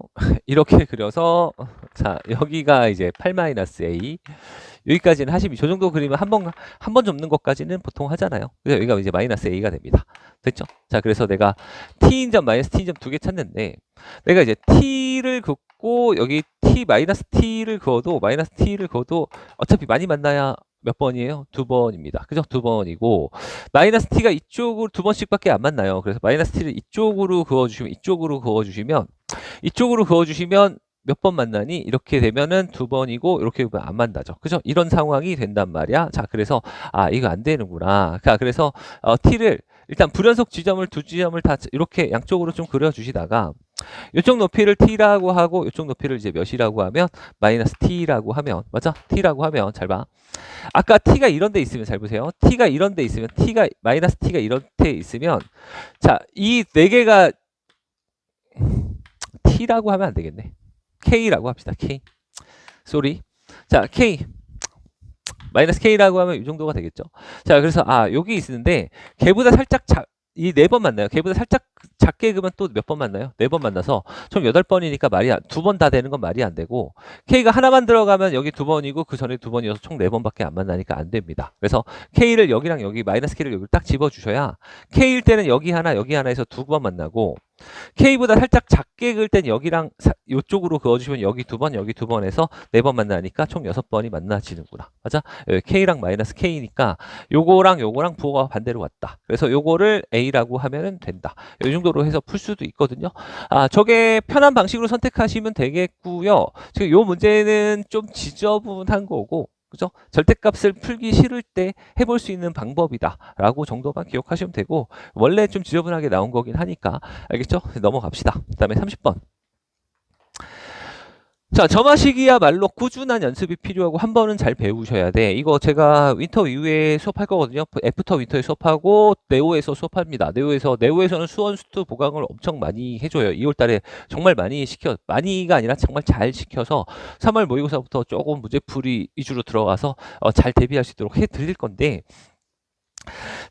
자, 여기가 이제 8 마이너스 a 여기까지는 하시면 저 정도 그림은 한 번 접는 것까지는 보통 하잖아요. 그래서 여기가 이제 마이너스 a가 됩니다. 됐죠? 자, 그래서 내가 t인점 마이너스 t인점 두 개 찾는데 내가 이제 t를 긋고 여기 마이너스 t를 그어도 어차피 많이 만나야 몇 번이에요? 2번입니다. 그죠? 2번이고 마이너스 t가 이쪽으로 2번씩밖에 안 만나요. 그래서 마이너스 t를 이쪽으로 그어주시면 몇 번 만나니? 이렇게 되면은 2번이고 이렇게 보면 안 만나죠. 그죠? 이런 상황이 된단 말이야. 자, 그래서 이거 안 되는구나. 자, 그래서 t를 일단 불연속 지점을 두 지점을 다 이렇게 양쪽으로 좀 그려주시다가 이쪽 높이를 t라고 하고 이쪽 높이를 이제 몇이라고 하면 마이너스 t라고 하면 맞아? t라고 하면 잘 봐. 아까 t가 이런 데 있으면 잘 보세요. t가 이런 데 있으면 마이너스 t가 이런 데 있으면 자, 이 네 개가 t라고 하면 안 되겠네. k라고 합시다. k. 쏘리. 자, k. 마이너스 k라고 하면 이 정도가 되겠죠. 자, 그래서 여기 있는데 걔보다 살짝 이 4번 만나요. 걔보다 살짝 작게 그으면 또 몇 번 만나요? 4번 만나서 총 8번이니까 2번 다 되는 건 말이 안 되고 K가 하나만 들어가면 여기 2번이고 그 전에 2번이어서 총 4번밖에 안 만나니까 안 됩니다. 그래서 K를 여기랑 여기 마이너스 K를 여기 딱 집어주셔야 K일 때는 여기 하나에서 2번 만나고 K보다 살짝 작게 그을 땐 여기랑 이쪽으로 그어주시면 여기 2번, 여기 2번에서 4번 만나니까 총 6번이 만나지는구나. 맞아? K랑 마이너스 K니까 요거랑 부호가 반대로 왔다. 그래서 요거를 A라고 하면은 된다. 이 정도로 해서 풀 수도 있거든요. 저게 편한 방식으로 선택하시면 되겠고요. 지금 요 문제는 좀 지저분한 거고, 그죠? 절대값을 풀기 싫을 때 해볼 수 있는 방법이다라고 정도만 기억하시면 되고, 원래 좀 지저분하게 나온 거긴 하니까. 알겠죠? 넘어갑시다. 그 다음에 30번. 자, 점화식이야말로 꾸준한 연습이 필요하고 한 번은 잘 배우셔야 돼. 이거 제가 윈터 이후에 수업할 거거든요. 애프터 윈터에 수업하고 네오에서 수업합니다. 네오에서는 수원 수투 보강을 엄청 많이 해줘요. 2월 달에 정말 많이가 아니라 정말 잘 시켜서 3월 모의고사부터 조금 문제풀이 위주로 들어가서 잘 대비할 수 있도록 해드릴 건데,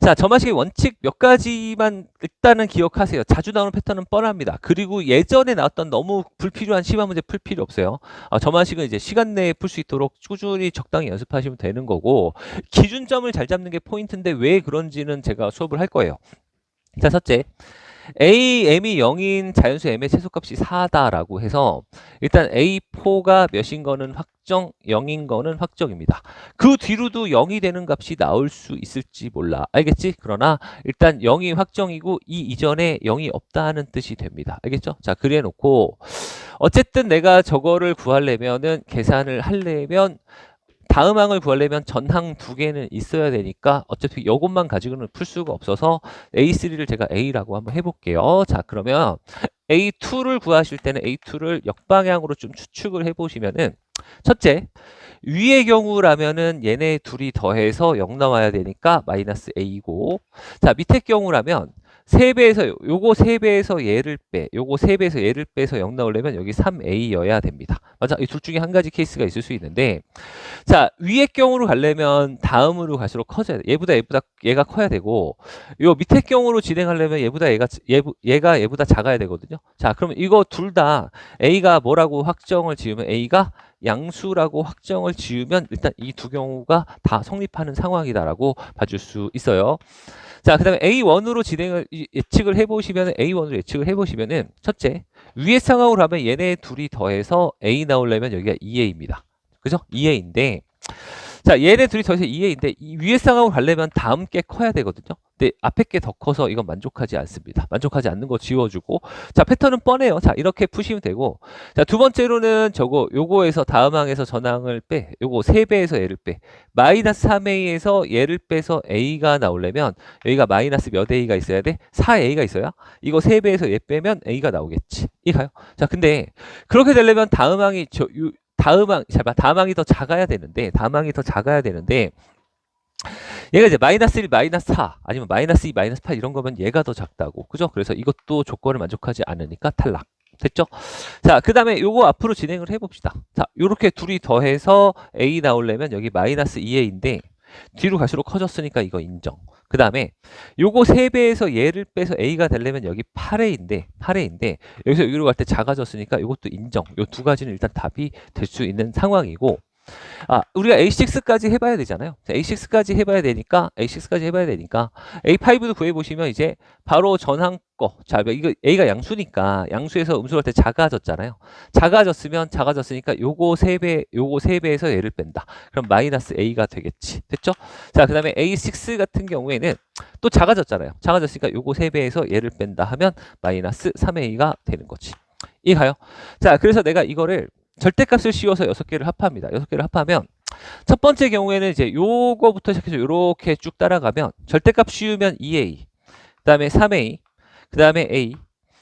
자, 점화식의 원칙 몇 가지만 일단은 기억하세요. 자주 나오는 패턴은 뻔합니다. 그리고 예전에 나왔던 너무 불필요한 심화 문제 풀 필요 없어요. 점화식은 이제 시간 내에 풀 수 있도록 꾸준히 적당히 연습하시면 되는 거고, 기준점을 잘 잡는 게 포인트인데 왜 그런지는 제가 수업을 할 거예요. 자, 첫째. a, m이 0인 자연수 m의 최소값이 4다라고 해서 일단 a4가 몇인 거는 확정, 0인 거는 확정입니다. 그 뒤로도 0이 되는 값이 나올 수 있을지 몰라. 알겠지? 그러나 일단 0이 확정이고 이 이전에 0이 없다는 뜻이 됩니다. 알겠죠? 자, 그래 놓고 어쨌든 내가 저거를 구하려면은 계산을 하려면 다음 항을 구하려면 전항 2개는 있어야 되니까 어차피 이것만 가지고는 풀 수가 없어서 A3를 제가 A라고 한번 해볼게요. 자, 그러면 A2를 구하실 때는 A2를 역방향으로 좀 추측을 해보시면은, 첫째, 위의 경우라면은 얘네 둘이 더해서 0 나와야 되니까 마이너스 A고, 자, 밑의 경우라면 3배에서 요거 3배에서 얘를 요거 3배에서 얘를 빼서 0 나오려면 여기 3A여야 됩니다. 맞아? 이 둘 중에 한 가지 케이스가 있을 수 있는데, 자, 위의 경우로 가려면 다음으로 갈수록 커져야 돼. 얘가 커야 되고, 요 밑의 경우로 진행하려면 얘보다 작아야 되거든요. 자, 그러면 이거 둘 다 A가 뭐라고 확정을 지으면, A가 양수라고 확정을 지으면 일단 이 두 경우가 다 성립하는 상황이다라고 봐줄 수 있어요. 자, 그 다음에 A1으로 예측을 해보시면은, 첫째, 위의 상황으로 하면 얘네 둘이 더해서 A 나오려면 여기가 2A입니다. 그죠? 2A인데, 자, 얘네 둘이 더해서 2A인데, 이 위의 상황으로 가려면 다음 게 커야 되거든요. 근데 앞에 게 더 커서 이건 만족하지 않습니다. 만족하지 않는 거 지워주고, 자, 패턴은 뻔해요. 자, 이렇게 푸시면 되고, 자, 두 번째로는 요거에서 다음 항에서 전항을 요거 3배에서 얘를 마이너스 3A에서 얘를 빼서 A가 나오려면 여기가 마이너스 몇 A가 있어야 돼? 4A가 있어야 이거 3배에서 얘 빼면 A가 나오겠지. 이가요? 자, 근데 그렇게 되려면 다음 항이 다음 항이 더 작아야 되는데, 얘가 이제 마이너스 1, 마이너스 4 아니면 마이너스 2, 마이너스 8 이런 거면 얘가 더 작다고. 그죠? 그래서 이것도 조건을 만족하지 않으니까 탈락. 됐죠? 자, 그 다음에 요거 앞으로 진행을 해봅시다. 자, 요렇게 둘이 더해서 A 나오려면 여기 마이너스 2A인데 뒤로 갈수록 커졌으니까 이거 인정. 그 다음에 요거 3배에서 얘를 빼서 A가 되려면 여기 8A인데 여기서 여기로 갈 때 작아졌으니까 이것도 인정. 요 두 가지는 일단 답이 될 수 있는 상황이고, 우리가 A6까지 해봐야 되잖아요. 자, A6까지 해봐야 되니까 A5도 구해보시면 이제 바로 전항 자, 이거 A가 양수니까 양수에서 음수할 때 작아졌잖아요. 작아졌으니까 요거 3배에서 얘를 뺀다. 그럼 마이너스 A가 되겠지. 됐죠? 자, 그 다음에 A6 같은 경우에는 또 작아졌잖아요. 작아졌으니까 요거 3배에서 얘를 뺀다 하면 마이너스 3A가 되는 거지. 이해가요? 자, 그래서 내가 이거를 절대값을 씌워서 6개를 합합니다. 6개를 합하면 첫 번째 경우에는 이제 요거부터 시작해서 요렇게 쭉 따라가면 절대값 씌우면 2A, 그 다음에 3A, 그 다음에 A,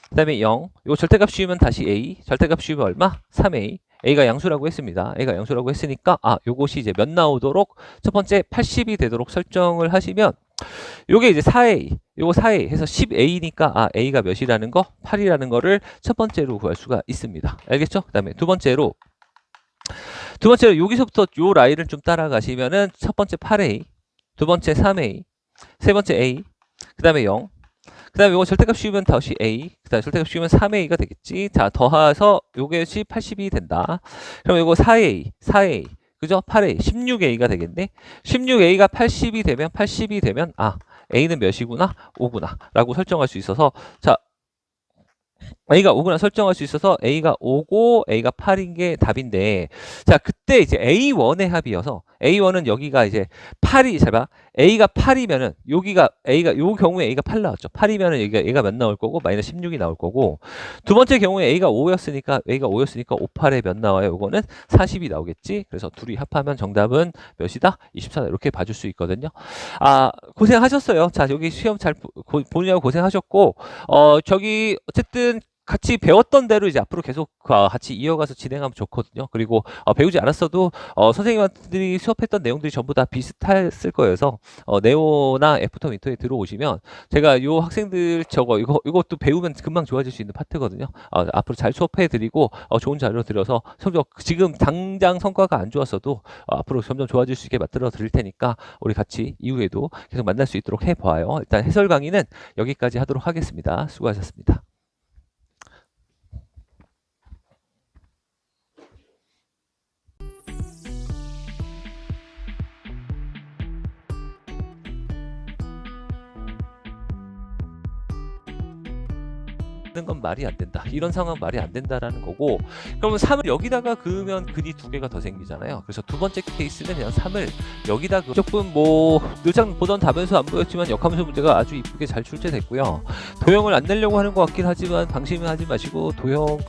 그 다음에 0. 요 절대값 씌우면 다시 A, 절대값 씌우면 얼마? 3A. A가 양수라고 했습니다. A가 양수라고 했으니까 요것이 이제 몇 나오도록 첫 번째 80이 되도록 설정을 하시면 요게 이제 4A, 요거 4A 해서 10A니까 A가 몇이라는 거? 8이라는 거를 첫 번째로 구할 수가 있습니다. 알겠죠? 그 다음에 두 번째로 여기서부터 요 라인을 좀 따라가시면은 첫 번째 8A, 두 번째 3A, 세 번째 A, 그 다음에 0, 그 다음에 요거 절대값 씌우면 다시 A, 그 다음에 절대값 씌우면 3A가 되겠지. 자, 더해서 요것이 80이 된다. 그럼 요거 4A, 그죠? 8A, 16A가 되겠네. 16A가 80이 되면 A는 몇이구나? 5구나. 라고 설정할 수 있어서, 자, A가 5구나 설정할 수 있어서 A가 5고 A가 8인 게 답인데, 자 그때 이제 A1의 합이어서 A1은 여기가 이제 8이 잘 봐. A가 8이면은 여기가 A가 요 경우에 A가 8 나왔죠. 8이면은 여기가 A가 몇 나올 거고 마이너스 16이 나올 거고, 두 번째 경우에 A가 5였으니까 5, 8에 몇 나와요? 요거는 40이 나오겠지. 그래서 둘이 합하면 정답은 몇이다? 24다. 이렇게 봐줄 수 있거든요. 아 고생하셨어요. 자 여기 시험 잘 보느냐고 고생하셨고, 저기 어쨌든 같이 배웠던 대로 이제 앞으로 계속 같이 이어가서 진행하면 좋거든요. 그리고 배우지 않았어도 선생님들이 수업했던 내용들이 전부 다 비슷했을 거여서 네오나 애프터 윈터에 들어오시면 제가 요 학생들 이것도 배우면 금방 좋아질 수 있는 파트거든요. 앞으로 잘 수업해 드리고 좋은 자료 드려서 성적 지금 당장 성과가 안 좋았어도 앞으로 점점 좋아질 수 있게 만들어 드릴 테니까 우리 같이 이후에도 계속 만날 수 있도록 해봐요. 일단 해설 강의는 여기까지 하도록 하겠습니다. 수고하셨습니다. 건 말이 안 된다. 이런 상황 말이 안 된다라는 거고, 그러면 3을 여기다가 그으면 근이 두 개가 더 생기잖아요. 그래서 두 번째 케이스는 그냥 3을 여기다 조금 늘상 보던 답에서 안 보였지만 역함수 문제가 아주 이쁘게 잘 출제됐고요. 도형을 안 내려고 하는 것 같긴 하지만 방심은 하지 마시고 도형